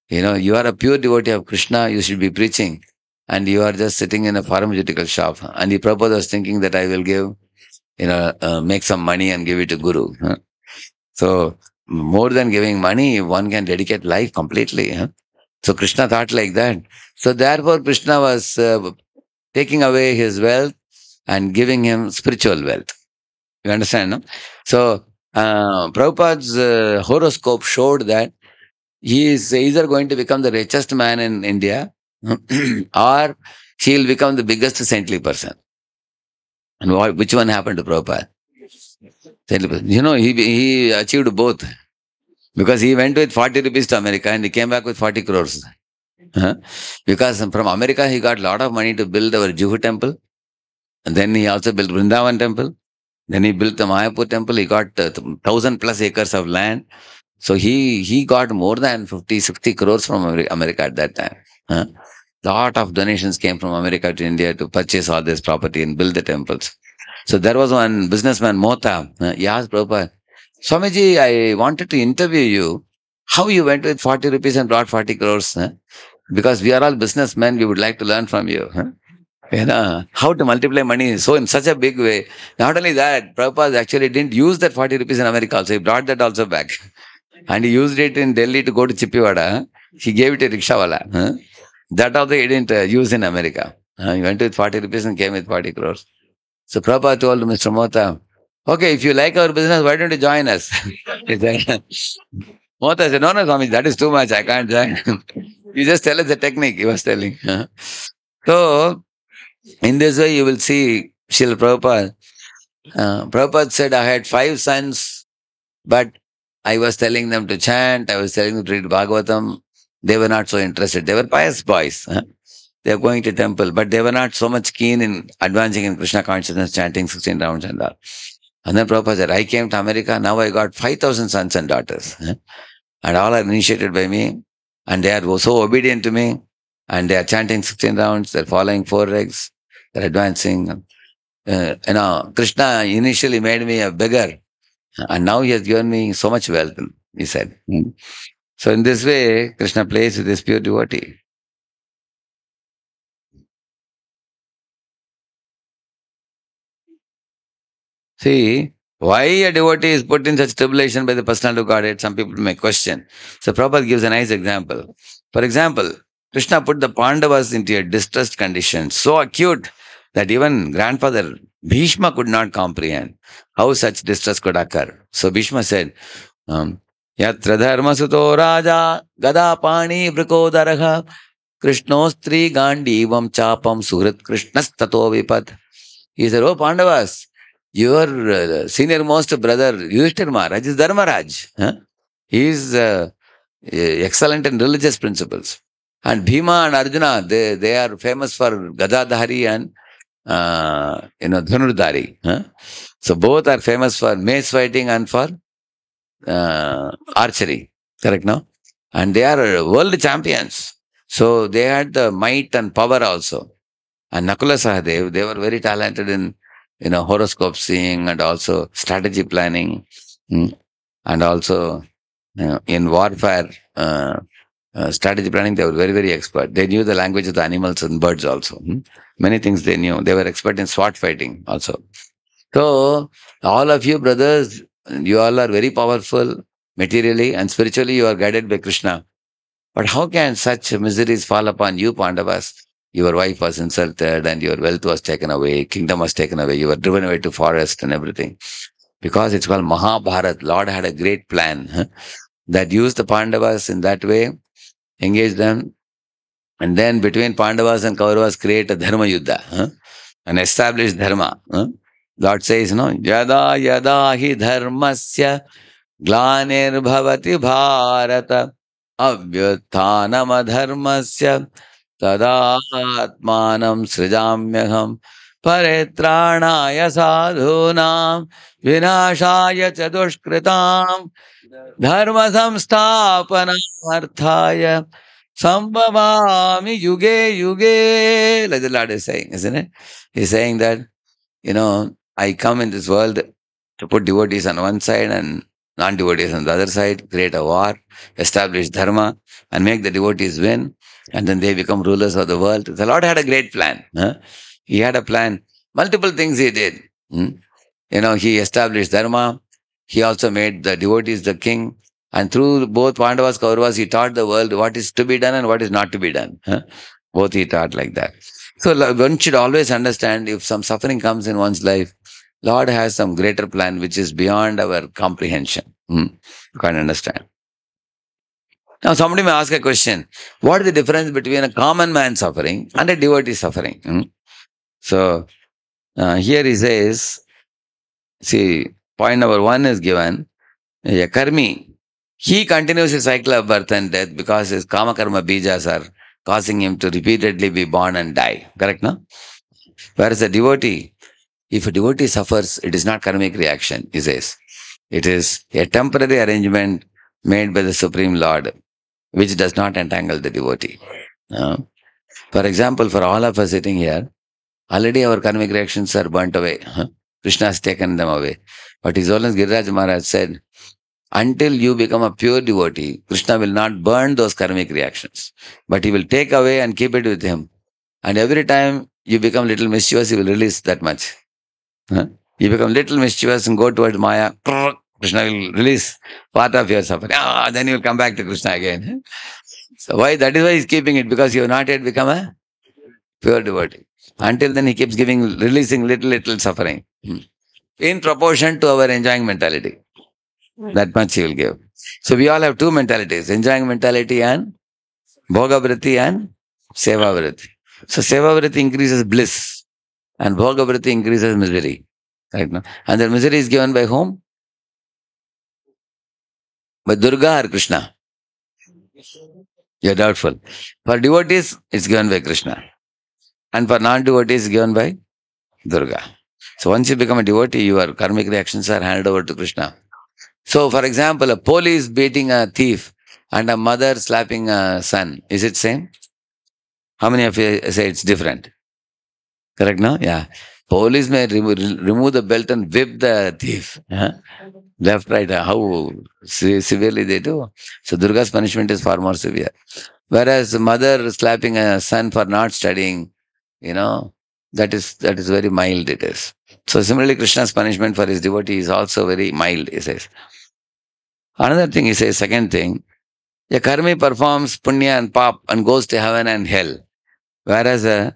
You are a pure devotee of Krishna, you should be preaching. And you are just sitting in a pharmaceutical shop. And the Prabhupada was thinking that I will give, make some money and give it to Guru. So, more than giving money, one can dedicate life completely. So, Krishna thought like that. So, therefore, Krishna was taking away his wealth and giving him spiritual wealth. You understand, no? So, Prabhupada's horoscope showed that he is either going to become the richest man in India or he will become the biggest saintly person. And which one happened to Prabhupada? He achieved both. Because he went with 40 rupees to America and he came back with 40 crores. Because from America he got a lot of money to build our Juhu temple. And then he also built Vrindavan temple. Then he built the Mayapur temple. He got 1,000+ acres of land. So he got more than 50, 60 crores from America at that time. Huh? Lot of donations came from America to India to purchase all this property and build the temples. So there was one businessman, Mota. He asked Prabhupada, Swamiji, I wanted to interview you. How you went with 40 rupees and brought 40 crores? Huh? Because we are all businessmen, we would like to learn from you. Huh? How to multiply money so in such a big way. Not only that, Prabhupada actually didn't use that 40 rupees in America also. He brought that also back. And he used it in Delhi to go to Chippivada. He gave it to rickshawala. That also he didn't use in America. He went with 40 rupees and came with 40 crores. So Prabhupada told Mr. Mota, okay, if you like our business, why don't you join us? He said, Mota said, no, Swami, that is too much. I can't join. You just tell us the technique, he was telling. So, in this way, you will see Srila Prabhupada. Prabhupada said, I had 5 sons, but I was telling them to chant, I was telling them to read Bhagavatam. They were not so interested. They were pious boys. They were going to temple, but they were not so much keen in advancing in Krishna consciousness, chanting 16 rounds and all. And then Prabhupada said, I came to America, now I got 5,000 sons and daughters. And all are initiated by me. And they are so obedient to me. And they are chanting 16 rounds, they're following 4 regs, they're advancing. Krishna initially made me a beggar. And now he has given me so much wealth, he said. So in this way, Krishna plays with his pure devotee. See, why a devotee is put in such tribulation by the personality of Godhead, some people may question. So Prabhupada gives a nice example. For example, Krishna put the Pandavas into a distressed condition, so acute that even grandfather Bhishma could not comprehend how such distress could occur. So Bhishma said, Yatra dharma suto raja gada pani vrikodaraha krishnostri gandivam chapam suhrit krishnas tato vipat. He said, oh Pandavas, your senior most brother Yudhishthira Maharaj is Dharmaraj. He is excellent in religious principles. And Bhima and Arjuna, they are famous for Gadadhari and Dhanurdhari. So both are famous for mace fighting and for archery. Correct, no? And they are world champions. So they had the might and power also. And Nakula Sahadev, they were very talented in horoscope seeing and also strategy planning, and also in warfare strategy planning. They were very, very expert. They knew the language of the animals and birds also. Many things they knew. They were expert in sword fighting also. So all of you brothers, you all are very powerful materially and spiritually. You are guided by Krishna. But how can such miseries fall upon you, Pandavas? Your wife was insulted and your wealth was taken away, kingdom was taken away, you were driven away to forest and everything. Because it's called Mahabharat. Lord had a great plan that used the Pandavas in that way, engaged them, and then between Pandavas and Kauravas create a Dharma Yuddha, an established Dharma. Lord says, Yada yada hi dharmasya glanir bharata avyutthanam तदात्मानं सृजाम्यहं परित्राणाय साधूनां विनाशाय च दुष्कृतां धर्म संस्थापनार्थाय संभवामि युगे युगे. Like the Lord is saying, isn't it? He's saying that, I come in this world to put devotees on one side and non-devotees on the other side, create a war, establish dharma, and make the devotees win. And then they become rulers of the world. The Lord had a great plan. He had a plan. Multiple things he did. He established dharma. He also made the devotees the king. And through both Pandavas, Kauravas, he taught the world what is to be done and what is not to be done. Both he taught like that. So one should always understand, if some suffering comes in one's life, Lord has some greater plan which is beyond our comprehension. You can't understand. Now somebody may ask a question, what is the difference between a common man suffering and a devotee suffering? So here he says, see, point number 1 is given, a karmi, he continues his cycle of birth and death because his kama karma bijas are causing him to repeatedly be born and die. Correct, no? Whereas a devotee, if a devotee suffers, it is not karmic reaction, he says. It is a temporary arrangement made by the Supreme Lord, which does not entangle the devotee. Uh, for example, for all of us sitting here, already our karmic reactions are burnt away. Krishna has taken them away. But His Holiness Giriraj Maharaj said, until you become a pure devotee, Krishna will not burn those karmic reactions, but He will take away and keep it with Him. And every time you become little mischievous, He will release that much. You become little mischievous and go towards Maya, Krishna will release part of your suffering. Then you will come back to Krishna again. So why? That is why He's keeping it, because you have not yet become a pure devotee. Until then, He keeps releasing little suffering in proportion to our enjoying mentality. That much He will give. So we all have two mentalities, enjoying mentality and bhoga vritti and seva vritti. So seva vritti increases bliss and bhoga vritti increases misery. Right now. And the misery is given by whom? By Durga or Krishna? You're doubtful. For devotees, it's given by Krishna. And for non-devotees, it's given by Durga. So once you become a devotee, your karmic reactions are handed over to Krishna. So, for example, a police beating a thief and a mother slapping a son. Is it same? How many of you say it's different? Correct, no? Yeah. Police may remove the belt and whip the thief. Left, right, how severely they do. So, Durga's punishment is far more severe. Whereas mother slapping a son for not studying, that is very mild it is. So, similarly, Krishna's punishment for his devotee is also very mild, he says. Another thing he says, second thing, a karmi performs punya and pap and goes to heaven and hell. Whereas a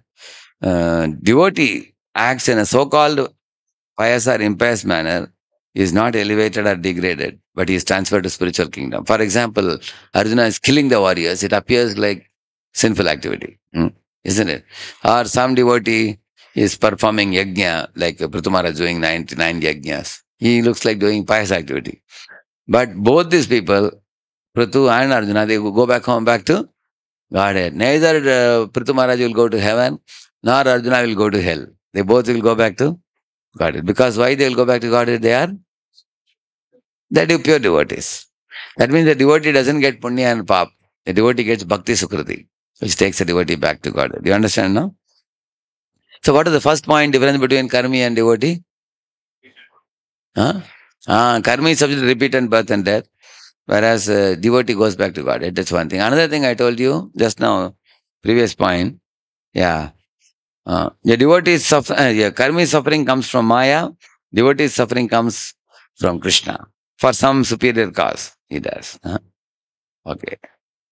devotee acts in a so-called pious or impious manner, is not elevated or degraded, but he is transferred to spiritual kingdom. For example, Arjuna is killing the warriors. It appears like sinful activity, isn't it? Or some devotee is performing yajna, like Prithu Maharaj doing 99 yajnas. He looks like doing pious activity. But both these people, Prithu and Arjuna, they go back home, back to Godhead. Neither Prithu Maharaj will go to heaven, nor Arjuna will go to hell. They both will go back to Godhead. Because why they will go back to Godhead? They do pure devotees. That means the devotee doesn't get punya and pap. The devotee gets bhakti sukriti, which takes the devotee back to Godhead. Do you understand now? So what is the first point difference between karmi and devotee? Karmi is subject to repeat and birth and death, whereas devotee goes back to Godhead. That's one thing. Another thing I told you just now, previous point, the devotee karmi suffering comes from Maya, devotee suffering comes from Krishna. For some superior cause, he does. Okay.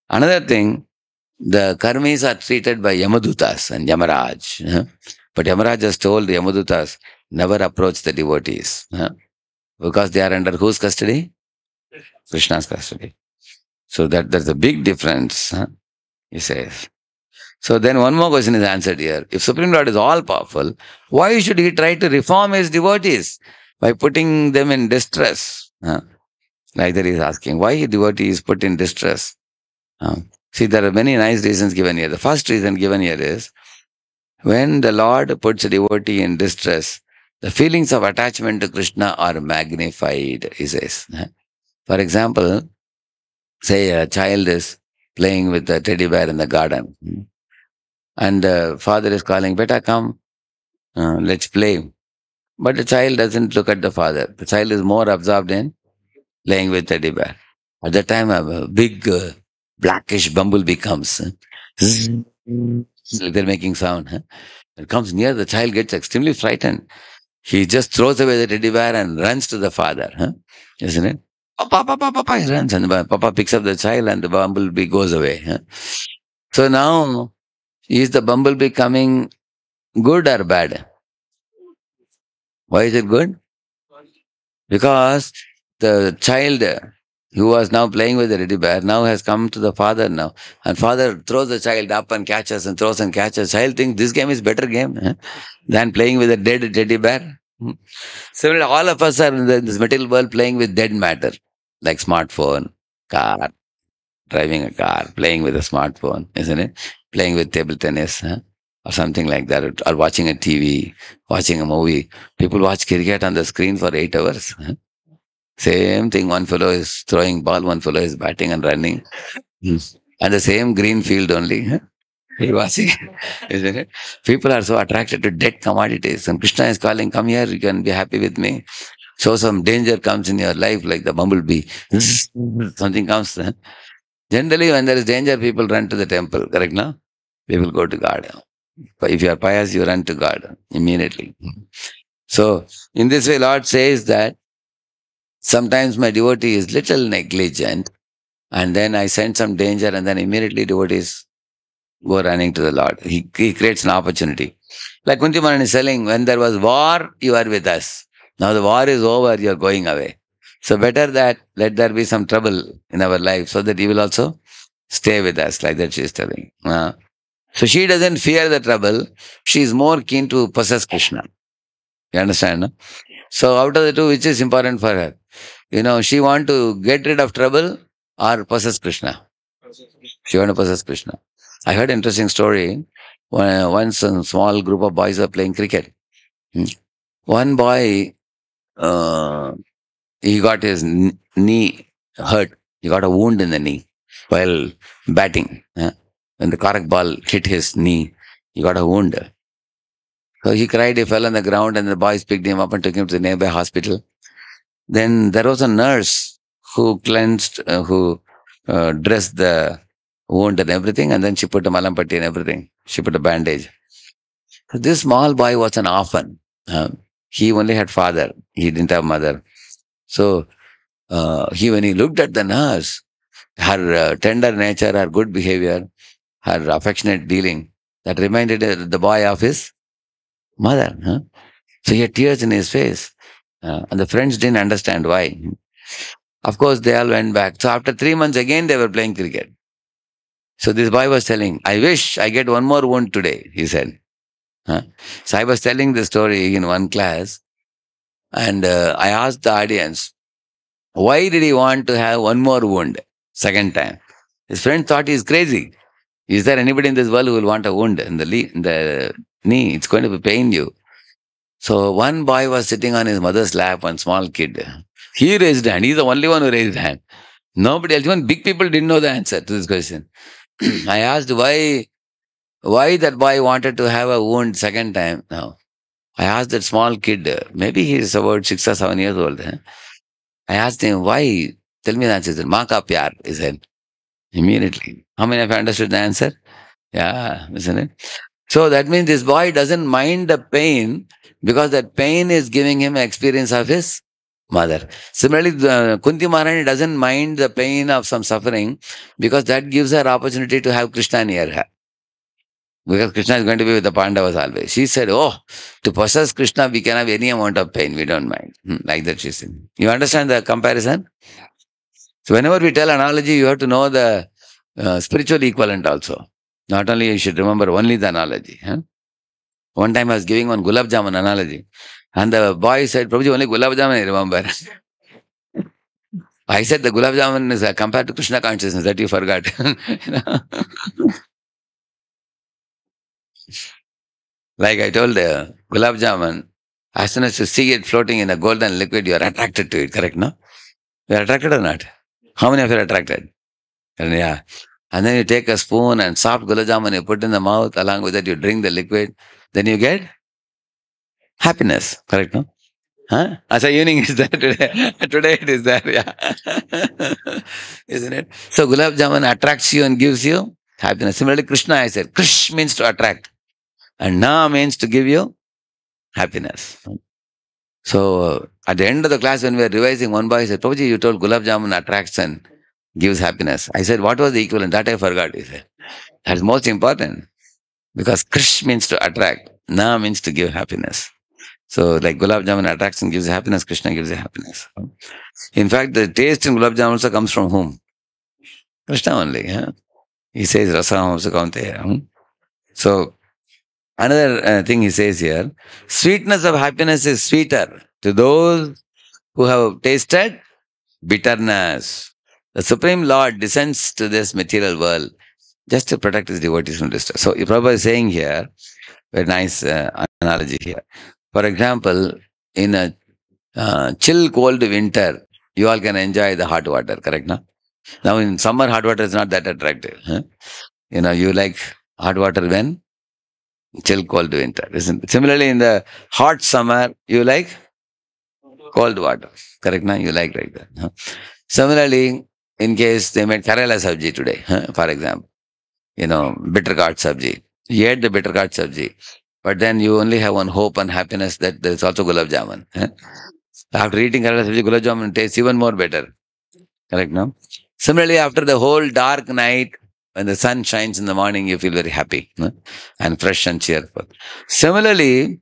Another thing, the karmis are treated by Yamadutas and Yamaraj. But Yamaraj has told the Yamadutas, never approach the devotees. Because they are under whose custody? Krishna's custody. So there's a big difference, he says. So then one more question is answered here. If Supreme Lord is all powerful, why should he try to reform his devotees by putting them in distress? Like that he is asking, why a devotee is put in distress? See, there are many nice reasons given here. The first reason given here is, when the Lord puts a devotee in distress, the feelings of attachment to Krishna are magnified, he says. For example, say a child is playing with a teddy bear in the garden, and the father is calling, "Beta, come, let's play." But the child doesn't look at the father. The child is more absorbed in playing with teddy bear. At that time, a big blackish bumblebee comes. They're making sound. It comes near, the child gets extremely frightened. He just throws away the teddy bear and runs to the father. Isn't it? Papa, papa, papa, he runs. And papa picks up the child and the bumblebee goes away. So now, is the bumblebee coming good or bad? Why is it good? Because the child who was now playing with the teddy bear now has come to the father now. And father throws the child up and catches and throws and catches. Child thinks this game is better game than playing with a dead teddy bear. Similarly, all of us are in this material world playing with dead matter, like smartphone, car, driving a car, playing with a smartphone, isn't it? Playing with table tennis. or something like that, or watching a TV, watching a movie. People watch cricket on the screen for 8 hours. Huh? Same thing. One fellow is throwing ball, one fellow is batting and running. And the same green field only. Huh? You're watching, isn't it? People are so attracted to dead commodities. And Krishna is calling, come here, you can be happy with me. So some danger comes in your life, like the bumblebee. Something comes. Huh? Generally, when there is danger, people run to the temple, correct now? People go to God. But if you are pious, you run to God immediately. So, in this way, Lord says that sometimes my devotee is little negligent, and then I send some danger, and then immediately devotees go running to the Lord. He creates an opportunity. Like Kunti Maharani is telling, when there was war, you are with us. Now the war is over, you are going away. So better that let there be some trouble in our life so that you will also stay with us, like that she is telling. So she doesn't fear the trouble. She is more keen to possess Krishna. You understand? No? So out of the two, which is important for her? She want to get rid of trouble or possess Krishna. She want to possess Krishna. I heard an interesting story. Once a small group of boys were playing cricket. One boy, he got his knee hurt. He got a wound in the knee while batting. When the correct ball hit his knee, he got a wound. So he cried, he fell on the ground, and the boys picked him up and took him to the nearby hospital. Then there was a nurse who cleansed, who dressed the wound and everything, and then she put a malampatti and everything. She put a bandage. So this small boy was an orphan. He only had father. He didn't have mother. So when he looked at the nurse, her tender nature, her good behavior, her affectionate dealing, that reminded the boy of his mother. So he had tears in his face. And the friends didn't understand why. Of course, they all went back. So after 3 months, again they were playing cricket. So this boy was telling, I wish I get one more wound today, he said. So I was telling the story in one class, and I asked the audience, why did he want to have one more wound, second time? His friend thought he's crazy. Is there anybody in this world who will want a wound in the knee? It's going to pain you. So one boy was sitting on his mother's lap, one small kid. He raised hand. He's the only one who raised hand. Nobody else, even big people didn't know the answer to this question. I asked why that boy wanted to have a wound second time. Now, I asked that small kid, maybe he's about 6 or 7 years old. I asked him, why? Tell me the answer. He said, Maa ka pyar, he said. Immediately. How many of you understood the answer? Yeah, isn't it? So that means this boy doesn't mind the pain because that pain is giving him experience of his mother. Similarly, Kunti Maharani doesn't mind the pain of some suffering because that gives her opportunity to have Krishna near her. Because Krishna is going to be with the Pandavas always. She said, to possess Krishna, we can have any amount of pain. We don't mind. Like that she said. You understand the comparison? So whenever we tell analogy, you have to know the spiritual equivalent also. Not only you should remember only the analogy. One time I was giving one gulab jamun analogy. And the boy said, Prabhuji, only gulab jamun I remember. I said the gulab jamun is compared to Krishna consciousness, that you forgot. Like I told the gulab jamun, as soon as you see it floating in a golden liquid, you are attracted to it, correct, no? You are attracted or not? How many of you are attracted? And yeah. And then you take a spoon and soft gulab jamun, you put in the mouth, along with that you drink the liquid, then you get happiness, correct, no? As a evening is there today. Today it is there, yeah. Isn't it? So gulab jamun attracts you and gives you happiness. Similarly, Krishna, I said, Krish means to attract. And Na means to give you happiness. So at the end of the class, when we were revising, one boy said, Prabhuji, you told gulab jamun attracts and gives happiness. I said, what was the equivalent? That I forgot, he said. That's most important. Because Krish means to attract. Na means to give happiness. So like gulab jamun attracts and gives you happiness, Krishna gives you happiness. In fact, the taste in gulab jamun also comes from whom? Krishna only. He says, Rasam also kaunteya. So another thing he says here, sweetness of happiness is sweeter to those who have tasted bitterness. The Supreme Lord descends to this material world just to protect his devotees from distress. So Prabhupada is saying here, very nice analogy here. For example, in a chill, cold winter, you all can enjoy the hot water, correct? No? Now in summer, hot water is not that attractive. Huh? You like hot water when? Chill, cold winter. Similarly, in the hot summer, you like cold water, correct? No? You like that. Huh? Similarly, in case they made Kerala sabji today, for example, bitter gourd sabji. You ate the bitter gourd sabji, but then you only have one hope and happiness that there is also gulab jamun. After eating Kerala sabji, gulab jamun tastes even more better. Correct, no? Similarly, after the whole dark night, when the sun shines in the morning, you feel very happy, no? And fresh and cheerful. Similarly,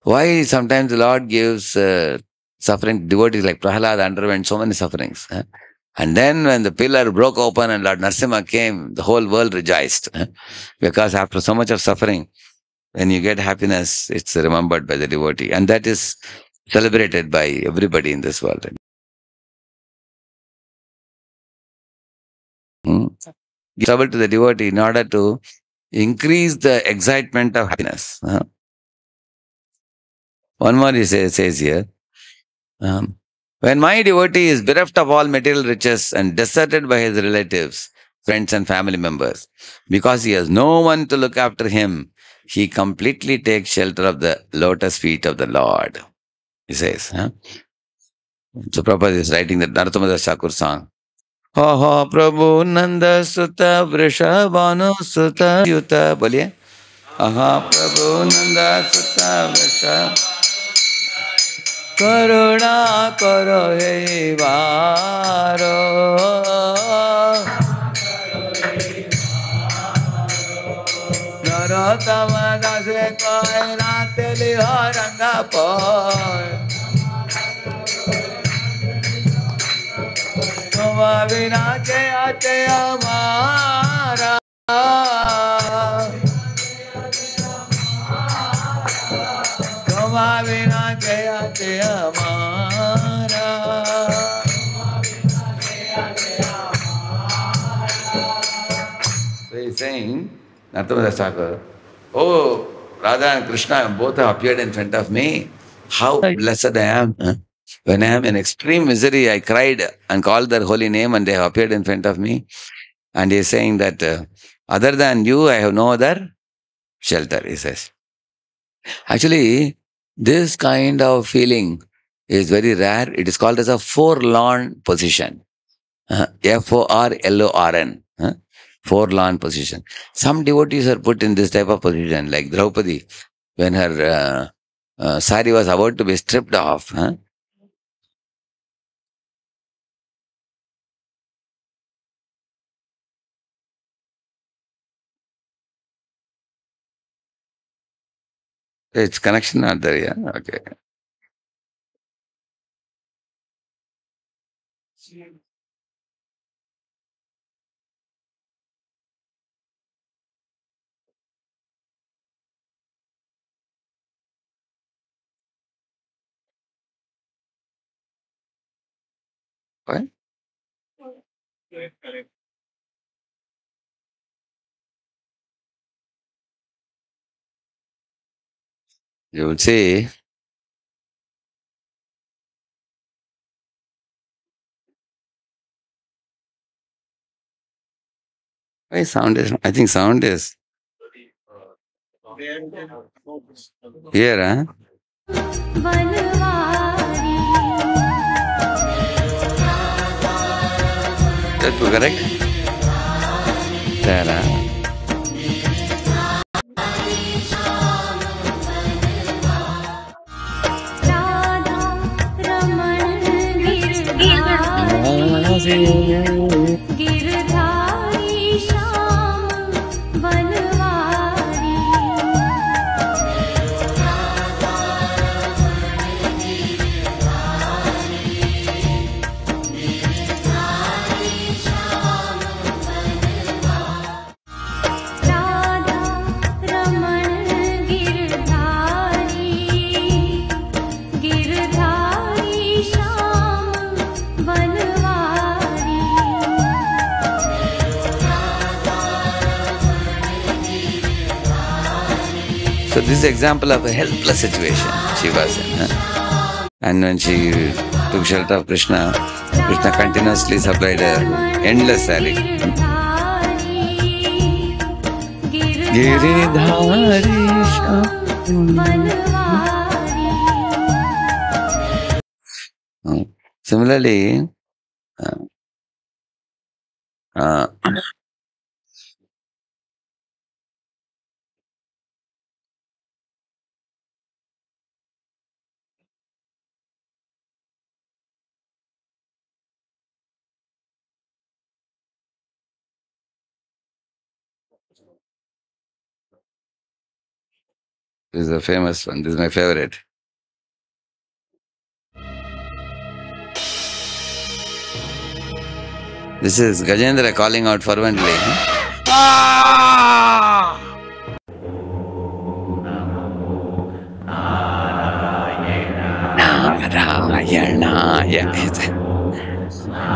why sometimes the Lord gives suffering devotees like Prahalad underwent so many sufferings. And then when the pillar broke open and Lord Narasimha came, the whole world rejoiced. Because after so much of suffering, when you get happiness, it's remembered by the devotee. And that is celebrated by everybody in this world. Trouble to the devotee in order to increase the excitement of happiness. One more he says here. When my devotee is bereft of all material riches and deserted by his relatives, friends and family members, because he has no one to look after him, he completely takes shelter of the lotus feet of the Lord. He says. So Prabhupada is writing that Narottamdas Thakur song. Ha ha Prabhu Nanda Sutta Vrishabhanu Sutta Yuta. Boliye. Ha ha Prabhu Nanda Sutta Vrishabhanu Karuna karo he varo. Narottama dase koi rateli haranga poi. Tuma vina jaya jaya mara. Tuma vina jaya jaya mara. So he's saying, Narottamdas Thakur, oh, Radha and Krishna both have appeared in front of me. How blessed I am. When I am in extreme misery, I cried and called their holy name and they have appeared in front of me. And he is saying that other than you, I have no other shelter, he says. Actually, this kind of feeling is very rare. It is called as a forlorn position. Forlorn. Forlorn position. Some devotees are put in this type of position, like Draupadi, when her sari was about to be stripped off. Its connection not there, yeah? Okay. What? You will see, why sound is, I think sound is here, huh? That's correct? There, huh? this is an example of a helpless situation she was in. And when she took shelter of Krishna, Krishna continuously supplied her endless salary. Similarly, this is a famous one. This is my favorite. This is Gajendra calling out fervently. Narayanaya.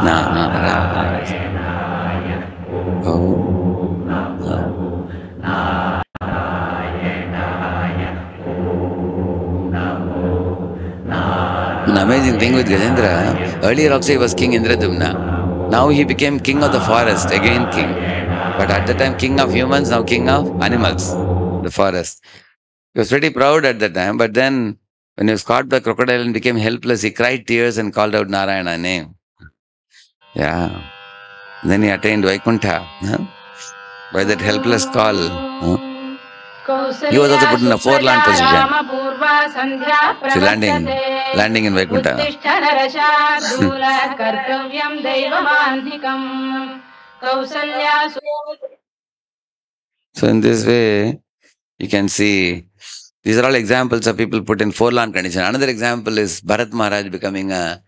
Narayanaya. An amazing thing with Gajendra, earlier also he was King Indradumna. Now he became king of the forest, again king. But at the time king of humans, now king of animals, the forest. He was pretty proud at that time, but then when he was caught by crocodile and became helpless, he cried tears and called out Narayana's name. Yeah. And then he attained Vaikuntha. By that helpless call. He was also put in a forlorn position. So landing in Vaikuntha. So in this way, you can see, these are all examples of people put in forlorn condition. Another example is Bharat Maharaj becoming a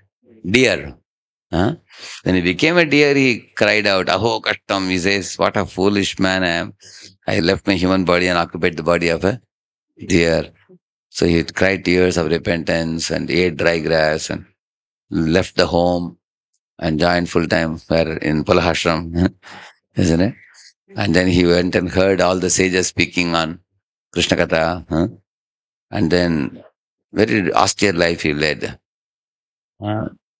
deer. When he became a deer, he cried out, Aho Kashtam. He says, what a foolish man I am. I left my human body and occupied the body of a deer. So he cried tears of repentance and ate dry grass and left the home and joined full-time in Palahashram, isn't it? And then he went and heard all the sages speaking on Krishna Katha. And then very austere life he led.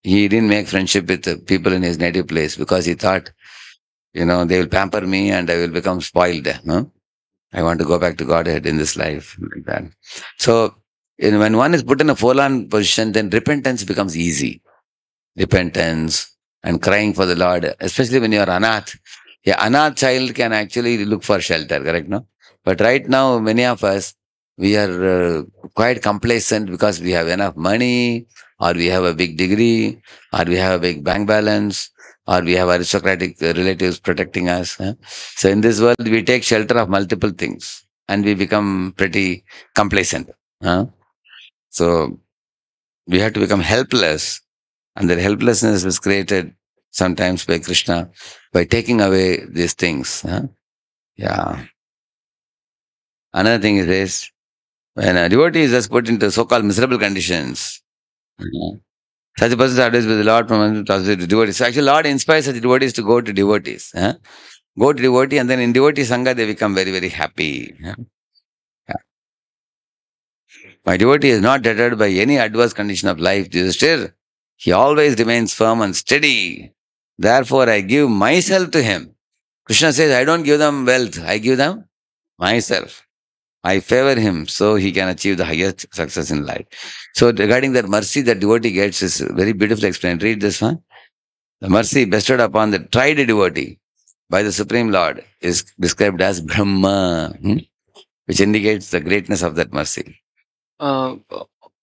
He didn't make friendship with the people in his native place because he thought, they will pamper me and I will become spoiled. I want to go back to Godhead in this life. Like that. So, when one is put in a forlorn position, then repentance becomes easy. Repentance and crying for the Lord, especially when you are anath. Yeah, anath child can actually look for shelter, correct? No? But right now, many of us, we are quite complacent because we have enough money, or we have a big degree, or we have a big bank balance, or we have aristocratic relatives protecting us. So in this world, we take shelter of multiple things and we become pretty complacent. So we have to become helpless, and that helplessness is created sometimes by Krishna by taking away these things. Yeah. Another thing is this, when a devotee is just put into so-called miserable conditions, such a person is advised by the Lord from devotees. So actually, Lord inspires such devotees to go to devotees. Go to devotee, and then in devotee sangha, they become very, very happy. Yeah. My devotee is not deterred by any adverse condition of life. He always remains firm and steady. Therefore, I give myself to him. Krishna says, I don't give them wealth, I give them myself. I favor him so he can achieve the highest success in life. So regarding that mercy that devotee gets is very beautifully explained. Read this one. The mercy bestowed upon the tried devotee by the Supreme Lord is described as Brahma, which indicates the greatness of that mercy.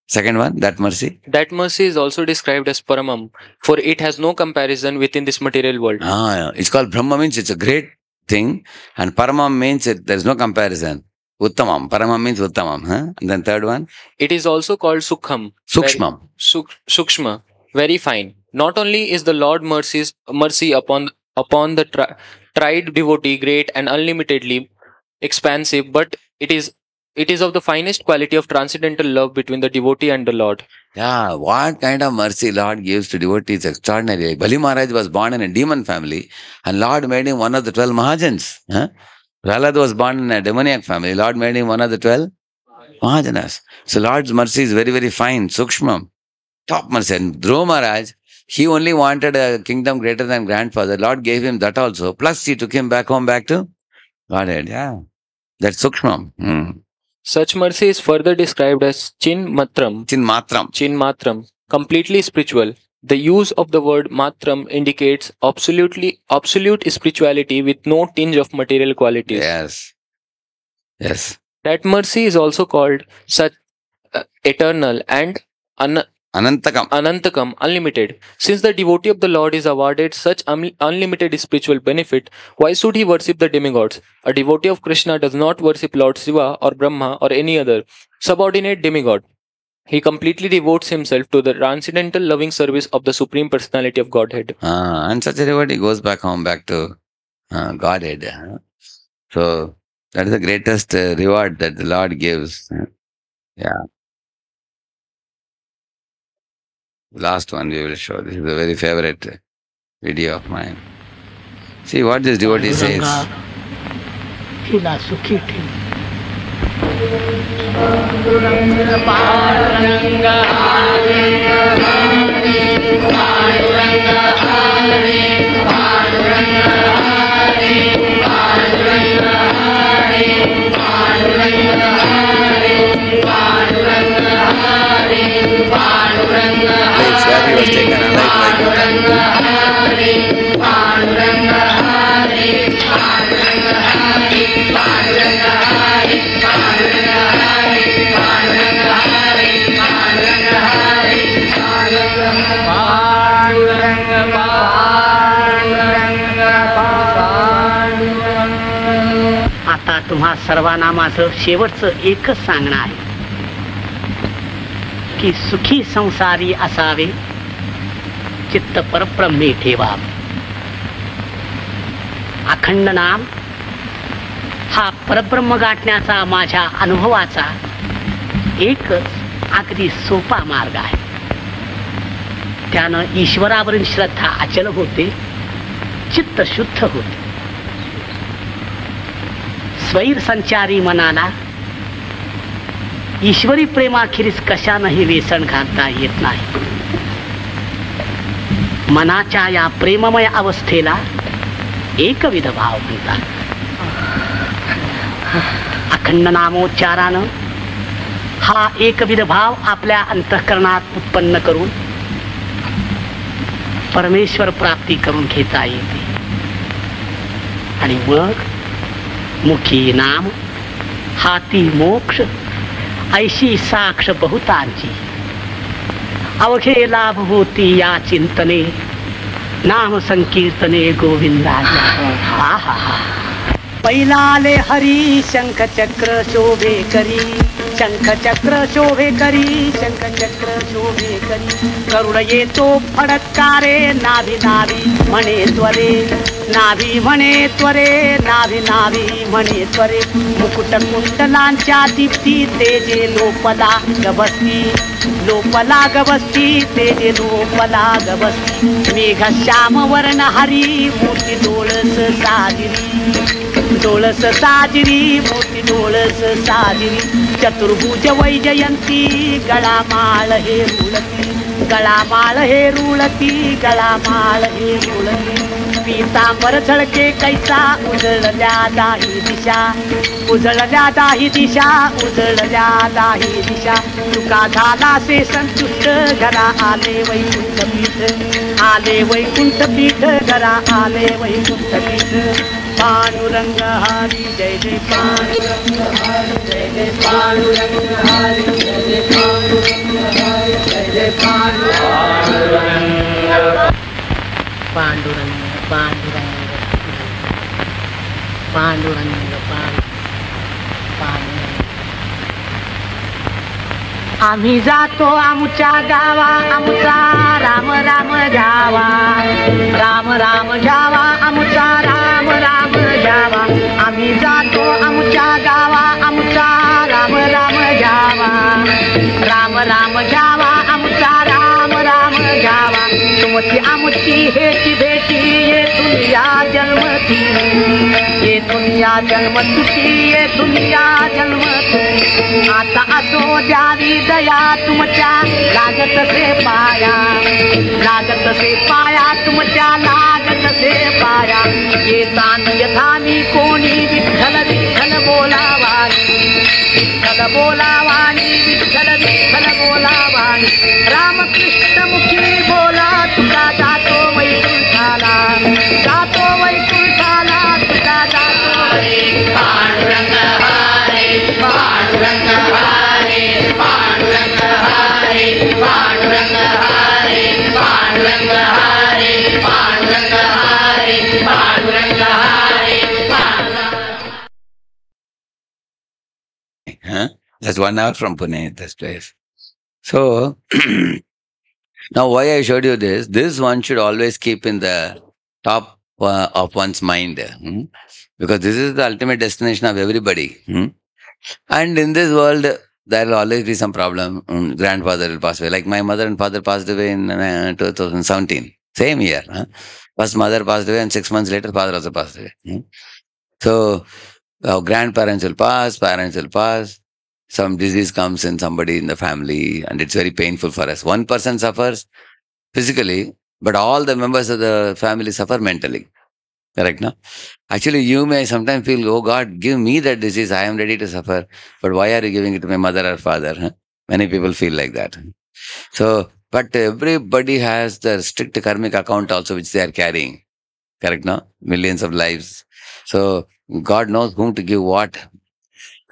Second one, that mercy. That mercy is also described as Paramam, for it has no comparison within this material world. It's called Brahma, means it's a great thing, and Paramam means there is no comparison. Uttamam. Paramam means Uttamam. And then third one? It is also called Sukham. Sukshmam. Sukshma. Very fine. Not only is the Lord mercy upon the tried devotee great and unlimitedly expansive, but it is of the finest quality of transcendental love between the devotee and the Lord. Yeah, what kind of mercy Lord gives to devotees is extraordinary. Bali Maharaj was born in a demon family, and Lord made him one of the 12 Mahajans. Prahlad was born in a demoniac family. Lord made him one of the 12 Mahajanas. So Lord's mercy is very, very fine, sukshmam, top mercy. And Dhruva Maharaj, he only wanted a kingdom greater than grandfather. Lord gave him that also. Plus, he took him back home, back to Godhead. Yeah, that's sukshmam. Such mercy is further described as chin matram. Chin matram, completely spiritual. The use of the word matram indicates absolute spirituality with no tinge of material qualities. Yes. Yes. That mercy is also called such eternal and Anantakam, unlimited. Since the devotee of the Lord is awarded such unlimited spiritual benefit, why should he worship the demigods? A devotee of Krishna does not worship Lord Shiva or Brahma or any other subordinate demigod. He completely devotes himself to the transcendental loving service of the Supreme Personality of Godhead. And such a devotee goes back home, back to Godhead. So that is the greatest reward that the Lord gives. Yeah. Last one we will show. This is a very favorite video of mine. See what this devotee says. Place where he was taken alive like आता तुम्हा सर्वांना माझं शेवटचं एकच सांगणं आहे की सुखी संसारी असावे, चित्त परब्रह्मे ठेवावे. अखंड नाम हा परब्रह्म गाठण्याचा माझ्या अनुभवाचा एकच अगदी सोपा मार्ग आहे. त्यानं ईश्वरावरील श्रद्धा अचल होते, चित्त शुद्ध होते. स्वैर संचारी मनाला ईश्वरी प्रेमाखेरीज कशानंही वेसण घालता येत नाही. मनाच्या या प्रेममय अवस्थेला एकविध भाव म्हणतात. अखंड नामोच्चारानं हा एकविध भाव आपल्या अंतःकरणात उत्पन्न करून परमेश्वर प्राप्ती करून घेता येते. आणि मग मुखी नाम हाती मोक्ष ऐशी साक्ष बहुतांची. अवघे लाभ होती या चिंतने, नाम संकीर्तने गोविंदाच्या. आहा पैलाले हरी शंख चक्र शोभे करी, शंख चक्र शोभे करी, शंख चक्र शोभे करी. गरुड येतो फडकारे, नाभी नाभी म्हणे त्वरे, नाभी म्हणे त्वरे, नाभी नाभी म्हणे त्वरे. मुकुट कुंडलांच्या दीप्ती तेजे लोपला गबसती, लोपला गबसती तेजे लोपला गबसती. मेघ श्याम वर्ण हरी मोती डोळस साजिरी, डोळस साजिरी मोती डोळस साजिरी. चतुर्भुज वैजयंती गळामाळ हे रुळती, गळामाळ हे रुळती, गळामाळ हे रुळती. पीतांबर झळके कैसा उजळल्या दाही दिशा, उजळल्या दाही दिशा, उजळल्या दाही दिशा. तुका झाला से संतुष्ट घरा आले वैकुंठ पीठ, आले वैकुंठ पीठ, घरा आले वैकुंठ पीठ. पांडुरंग हरी जय जय पांडुरंग हरी जय जय पांडुरंग हरी जय जय पांडुरंग हरी जय जय पांडुरंग. पांडुरंग पांडुरंग पांडुरंग पांडुरंग. आम्ही जातो आमच्या गावा, आमचा राम राम घ्यावा, राम राम घ्यावा, आमचा राम राम घ्यावा. आम्ही जातो आमच्या गावा, आमचा राम राम घ्यावा, राम राम घ्यावा, आमचा राम राम घ्यावा. तुम होती आमची हेची भेटी ये दुनिया जन्मती ये दुनिया जन्मती ये दुनिया जन्मती आता असो द्यावी दया तुमच्या लागत से पाया तुमच्या लागत से पाया ये तान यथामी कोणी विठ्ठल विठ्ठल बोलावानी विठ्ठल बोलावानी विठ्ठल विठ्ठल बोलावानी रामकृष्ण मुखी बोला तुका जातो वैकुंठाला तुका जातो पांडुरंग हरे पांडुरंग हरे पांडुरंग हरे पांडुरंग हरे पांडुरंग हरे पांडुरंग हरे पांडुरंग हरे Huh? That's 1 hour from Pune, this place. So, now why I showed you this one should always keep in the top of one's mind. Because this is the ultimate destination of everybody. And in this world, there will always be some problem. Grandfather will pass away. Like my mother and father passed away in 2017. Same year. First mother passed away and 6 months later father also passed away. So, our grandparents will pass, parents will pass. Some disease comes in somebody in the family and it's very painful for us. One person suffers physically, but all the members of the family suffer mentally. Correct, no? Actually, you may sometimes feel, oh God, give me that disease. I am ready to suffer. But why are you giving it to my mother or father? Many people feel like that. So, but everybody has the strict karmic account also which they are carrying. Correct, no? Millions of lives. So, God knows whom to give what.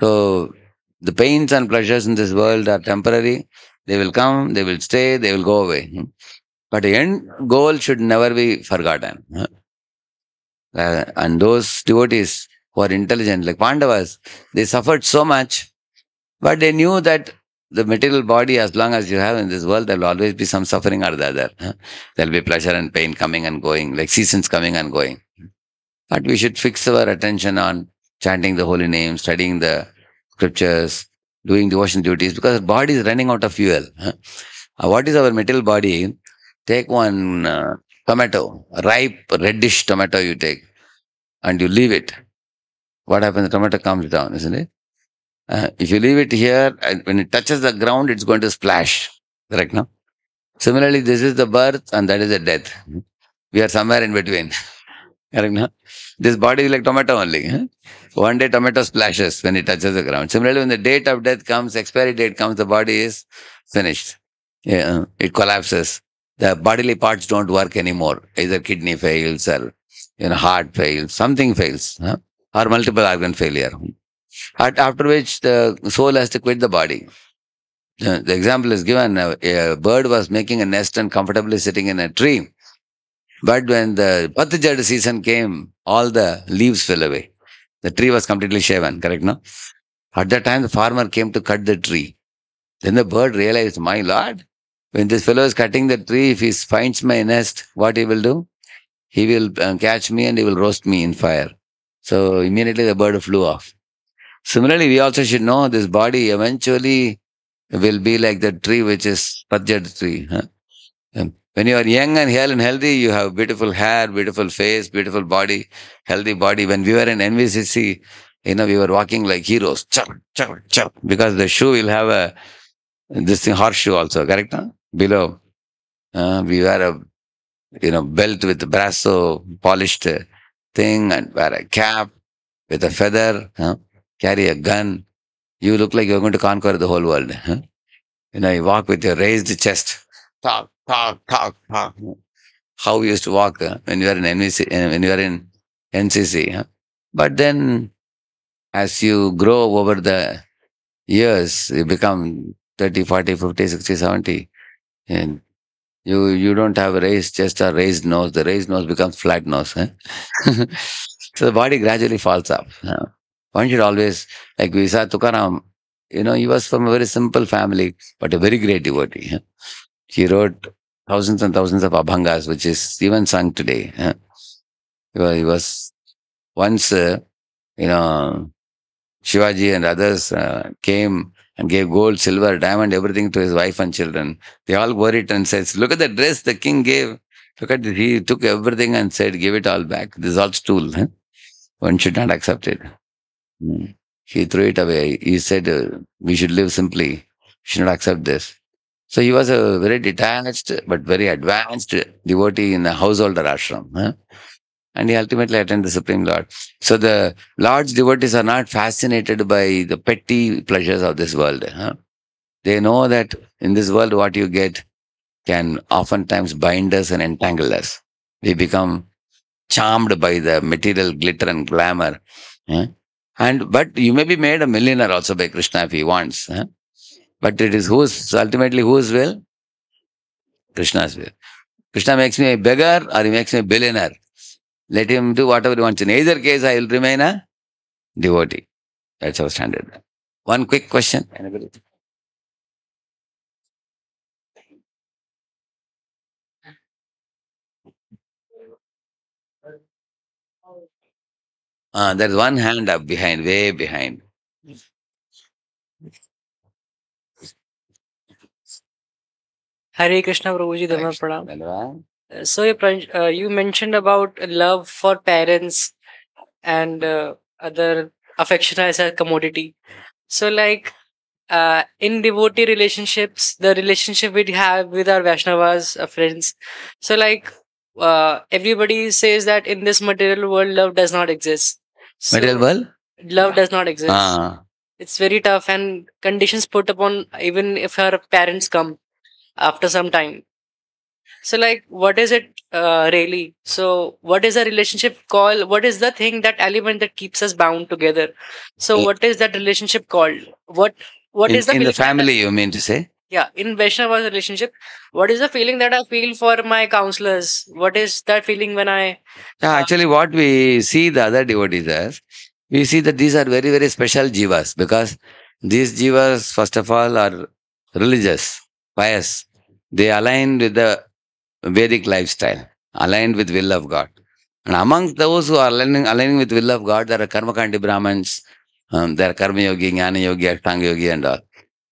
So, the pains and pleasures in this world are temporary. They will come, they will stay, they will go away. But the end goal should never be forgotten. And those devotees who are intelligent, like Pandavas, they suffered so much, but they knew that the material body, as long as you have in this world, there will always be some suffering or the other. There will be pleasure and pain coming and going, like seasons coming and going. But we should fix our attention on chanting the holy name, studying the scriptures, doing devotional duties, because our body is running out of fuel. What is our material body? Take one tomato, a ripe reddish tomato you take, and you leave it. What happens? The tomato comes down, isn't it? If you leave it here, when it touches the ground, it's going to splash. Correct, no? Similarly, this is the birth and that is the death. We are somewhere in between. Correct, no? This body is like tomato only. One day tomato splashes when it touches the ground. Similarly, when the date of death comes, expiry date comes, the body is finished. It collapses. The bodily parts don't work anymore. Either kidney fails or heart fails, something fails, or multiple organ failure. After which the soul has to quit the body. The example is given, a bird was making a nest and comfortably sitting in a tree. But when the Patijad season came, all the leaves fell away. The tree was completely shaven, correct, no? At that time, the farmer came to cut the tree. Then the bird realized, my lord, when this fellow is cutting the tree, if he finds my nest, what he will do? He will catch me and he will roast me in fire. So immediately the bird flew off. Similarly, we also should know this body eventually will be like the tree which is Patijad tree. When you are young and hale and healthy, you have beautiful hair, beautiful face, beautiful body, healthy body. When we were in NVCC, we were walking like heroes. Chuck, chuck, chuck. Because the shoe will have this thing, horseshoe also, correct? Huh? Below, we wear a belt with a brasso polished thing and wear a cap with a feather, carry a gun. You look like you're going to conquer the whole world. You walk with your raised chest. Talk, talk, talk, talk. How we used to walk when you were in when you were in NCC. But then, as you grow over the years, you become 30, 40, 50, 60, 70, and you don't have a raised chest or raised nose. The raised nose becomes flat nose. So the body gradually falls up. One should always, like we saw Tukaram, he was from a very simple family, but a very great devotee. He wrote thousands and thousands of abhangas, which is even sung today. He was once, Shivaji and others came and gave gold, silver, diamond, everything to his wife and children. They all wore it and says, look at the dress the king gave. Look at this. He took everything and said, give it all back. This is all stool. Huh? One should not accept it. Hmm. He threw it away. He said, we should live simply. We should not accept this. So he was a very detached but very advanced devotee in the householder ashram. Huh? And he ultimately attained the Supreme Lord. So the Lord's devotees are not fascinated by the petty pleasures of this world. Huh? They know that in this world what you get can oftentimes bind us and entangle us. We become charmed by the material glitter and glamour. Huh? But you may be made a millionaire also by Krishna if he wants. Huh? But it is ultimately whose will? Krishna's will. Krishna makes me a beggar or he makes me a billionaire. Let him do whatever he wants. In either case, I will remain a devotee. That's our standard. One quick question. Anybody? There's one hand up behind, way behind. Hare Krishna Prabhuji Dhamma Pranam. So you mentioned about love for parents and other affection as a commodity. So like in devotee relationships, the relationship we have with our Vaishnavas friends. So like everybody says that in this material world, love does not exist. So Material world? love does not exist. Ah. It's very tough and conditions put upon even if our parents come after some time. So like what is it really? So what is a relationship called? What is the thing, that element that keeps us bound together? So In- what is that relationship called? What is the in feeling the that family, you mean to say? yeah, in Vaishnava relationship, what is the feeling that I feel for my counselors? What is that feeling when I Yeah, actually, what we see the other devotees as, we see that these are very, very special jivas because these jivas, first of all, are religious, pious. They align with the Vedic lifestyle, aligned with will of God. And among those who are aligning with will of God, there are Karmakandi Brahmins, there are Karma Yogi, Jnana Yogi, Ashtanga Yogi and all.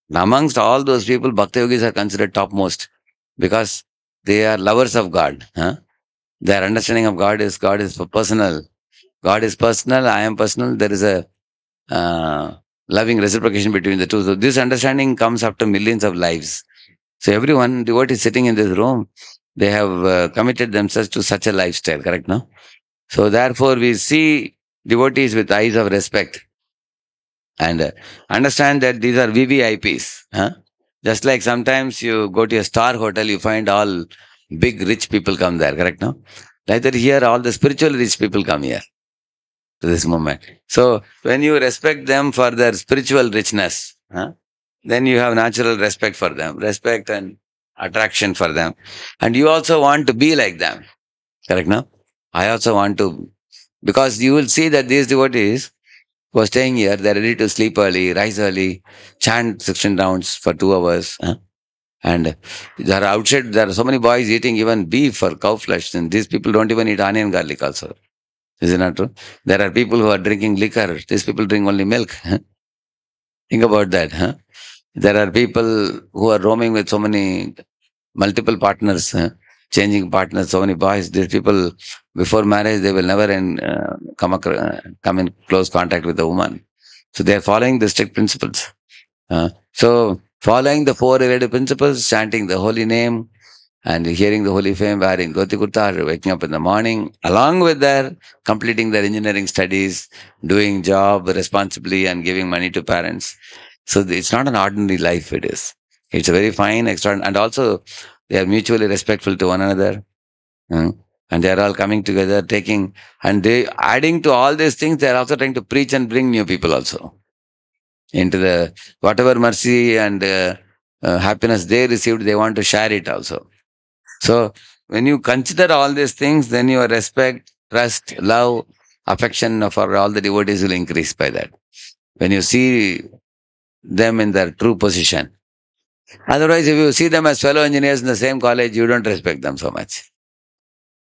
And amongst all those people, Bhakti Yogis are considered topmost because they are lovers of God. Huh? Their understanding of God is personal. God is personal, I am personal. There is a loving reciprocation between the two. So this understanding comes after millions of lives. So everyone, devotee sitting in this room, they have committed themselves to such a lifestyle, correct, no? So therefore we see devotees with eyes of respect and understand that these are VVIPs. Huh? Just like sometimes you go to a star hotel, you find all big rich people come there, correct, no? Like that here, all the spiritual rich people come here to this moment. So when you respect them for their spiritual richness, huh, then you have natural respect for them, respect and attraction for them. And you also want to be like them. Correct, no? I also want to, because you will see that these devotees who are staying here, they're ready to sleep early, rise early, chant 16 rounds for 2 hours. Huh? And there are outside, there are so many boys eating even beef or cow flesh, and these people don't even eat onion garlic also. Is it not true? There are people who are drinking liquor. These people drink only milk. Huh? Think about that. Huh? There are people who are roaming with so many multiple partners, changing partners, so many boys. These people, before marriage, they will never come in close contact with a woman. So they are following the strict principles. So following the four related principles, chanting the holy name, and hearing the holy fame, wearing dhoti kurta, waking up in the morning, along with their completing their engineering studies, doing job responsibly and giving money to parents. So it's not an ordinary life, it is. It's a very fine, extraordinary, and also they are mutually respectful to one another. And they are all coming together, taking, and they adding to all these things, they are also trying to preach and bring new people also into the, whatever mercy and happiness they received, they want to share it also. So when you consider all these things, then your respect, trust, love, affection for all the devotees will increase by that. When you see them in their true position. Otherwise, if you see them as fellow engineers in the same college, you don't respect them so much.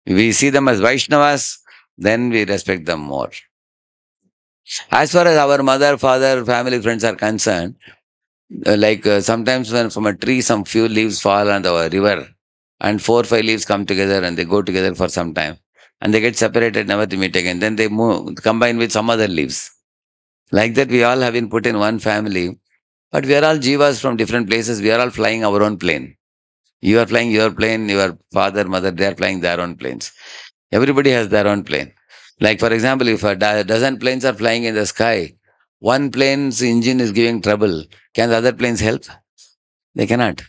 If we see them as Vaishnavas, then we respect them more. As far as our mother, father, family, friends are concerned, sometimes when from a tree some few leaves fall on the river, and 4 or 5 leaves come together and they go together for some time and they get separated, never to meet again. Then they move, combine with some other leaves. Like that, we all have been put in one family, but we are all jivas from different places. We are all flying our own plane. You are flying your plane, your father, mother, they are flying their own planes. Everybody has their own plane. Like, for example, if a dozen planes are flying in the sky, one plane's engine is giving trouble. Can the other planes help? They cannot.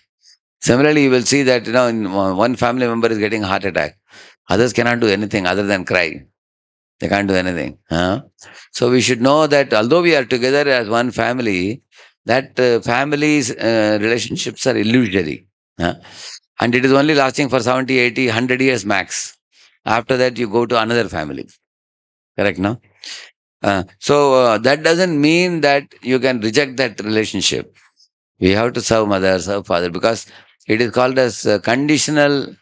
Similarly, you will see that one family member is getting a heart attack. Others cannot do anything other than cry. They can't do anything. Huh? So we should know that although we are together as one family, that families' relationships are illusory. Huh? And it is only lasting for 70, 80, 100 years max. After that, you go to another family. Correct, no? So that doesn't mean that you can reject that relationship. We have to serve mother, serve father, because it is called as conditional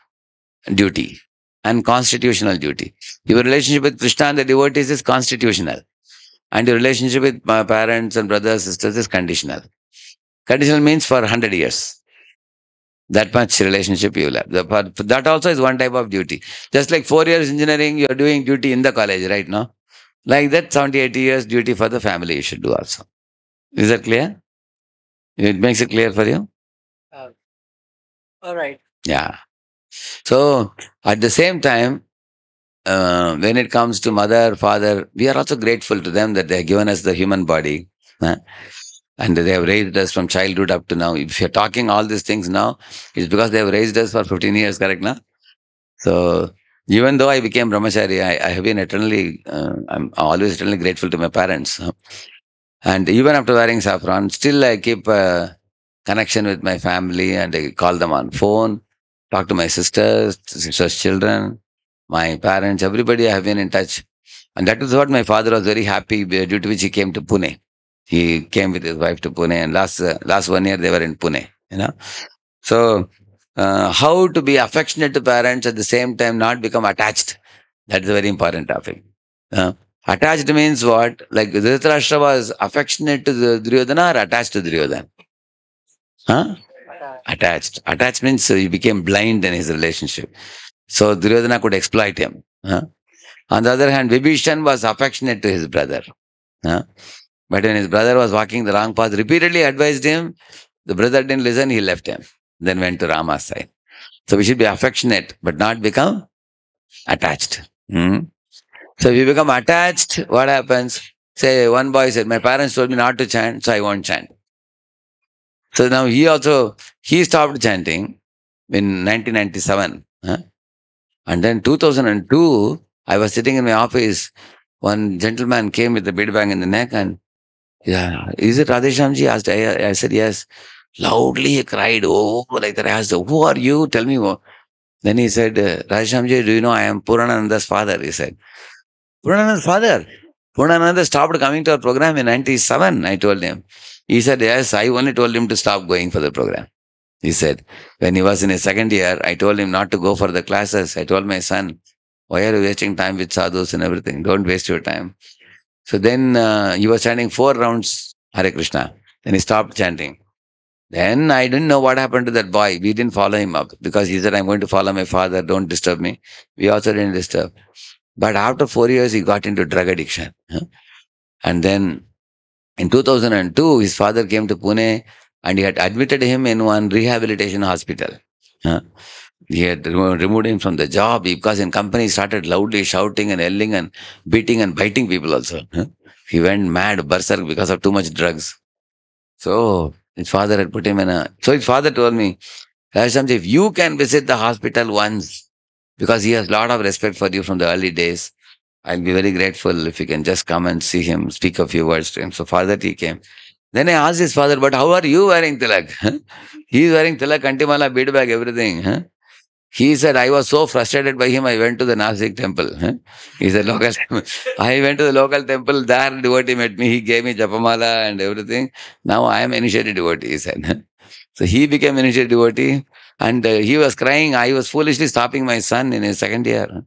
duty and constitutional duty. Your relationship with Krishna and the devotees is constitutional, and your relationship with my parents and brothers, sisters is conditional. Conditional means for 100 years. That much relationship you will have. That also is one type of duty. Just like 4 years engineering, you are doing duty in the college, right now. Like that, 70, 80 years duty for the family you should do also. Is that clear? It makes it clear for you? Uh, all right. Yeah. So, at the same time, when it comes to mother, father, we are also grateful to them that they have given us the human body. And they have raised us from childhood up to now. If you're talking all these things now, it's because they have raised us for 15 years, correct, na? So, even though I became brahmachari, I have been I'm always eternally grateful to my parents. And even after wearing saffron, still I keep connection with my family and I call them on phone, talk to my sisters children, my parents, everybody I have been in touch. And that is what my father was very happy, due to which he came to Pune. He came with his wife to Pune, and last 1 year they were in Pune, So, how to be affectionate to parents at the same time not become attached. That's a very important topic. Attached means what? Like Dhritarashtra was affectionate to the Duryodhana or attached to Duryodhana? Huh? Attached. Attached means he became blind in his relationship. So Duryodhana could exploit him. On the other hand, Vibhishan was affectionate to his brother. But when his brother was walking the wrong path, repeatedly advised him, the brother didn't listen, he left him. Then went to Rama's side. So we should be affectionate, but not become attached. So if you become attached, what happens? Say, one boy said, my parents told me not to chant, so I won't chant. So now he stopped chanting in 1997. And then 2002, I was sitting in my office. One gentleman came with a bead bag in the neck and, yeah, is it Radheshyamji? Asked. I said, yes. Loudly he cried, oh, like that. I asked, who are you? Tell me more. Then he said, Radheshyamji, do you know I am Puranananda's father? He said, Puranananda's father? Puranananda stopped coming to our program in 97, I told him. He said, yes, I only told him to stop going for the program. He said, when he was in his second year, I told him not to go for the classes. I told my son, why are you wasting time with sadhus and everything? Don't waste your time. So then he was chanting 4 rounds Hare Krishna. Then he stopped chanting. Then I didn't know what happened to that boy. We didn't follow him up because he said, I'm going to follow my father. Don't disturb me. We also didn't disturb. But after 4 years, he got into drug addiction. And then in 2002, his father came to Pune and he had admitted him in one rehabilitation hospital. He had removed him from the job because in company he started loudly shouting and yelling and beating and biting people also. He went mad, berserk because of too much drugs. So his father had put him So his father told me, Radheshyamji, if you can visit the hospital once, because he has a lot of respect for you from the early days, I'll be very grateful if you can just come and see him, speak a few words to him. So father, he came. Then I asked his father, but how are you wearing tilak? He is wearing tilak, kantimala, bead bag, everything. He said, I was so frustrated by him, I went to the Nasik temple. He said, I went to the local temple, there devotee met me, he gave me japamala and everything. Now I am initiated devotee, he said. So he became initiated devotee and he was crying, I was foolishly stopping my son in his second year.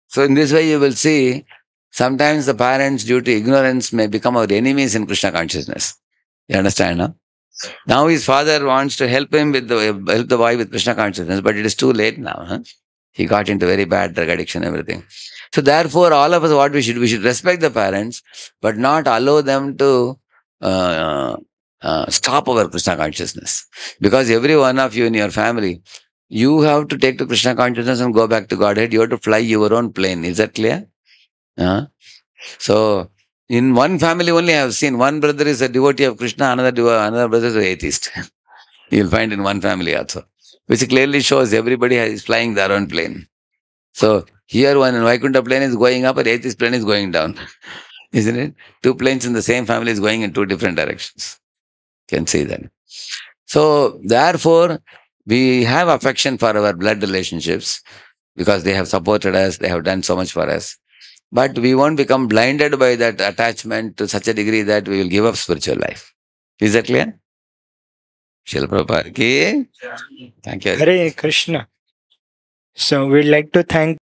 So in this way you will see, sometimes the parents due to ignorance may become our enemies in Krishna consciousness. You understand, no? Now his father wants to help him with help the boy with Krishna consciousness, but it is too late now. Huh? He got into very bad drug addiction, everything. So therefore, all of us, what we should respect the parents, but not allow them to uh, stop our Krishna consciousness. Because every one of you in your family, you have to take to Krishna consciousness and go back to Godhead. You have to fly your own plane. Is that clear? So in one family only, I have seen one brother is a devotee of Krishna, another brother is an atheist. You'll find in one family also, which clearly shows everybody is flying their own plane. So here one Vaikuntha plane is going up, an atheist plane is going down. Isn't it? Two planes in the same family is going in two different directions. Can see that. So therefore, we have affection for our blood relationships because they have supported us, they have done so much for us. But we won't become blinded by that attachment to such a degree that we will give up spiritual life. Is that clear? Srila Prabhupada ki? Thank you. Hare Krishna. So we'd like to thank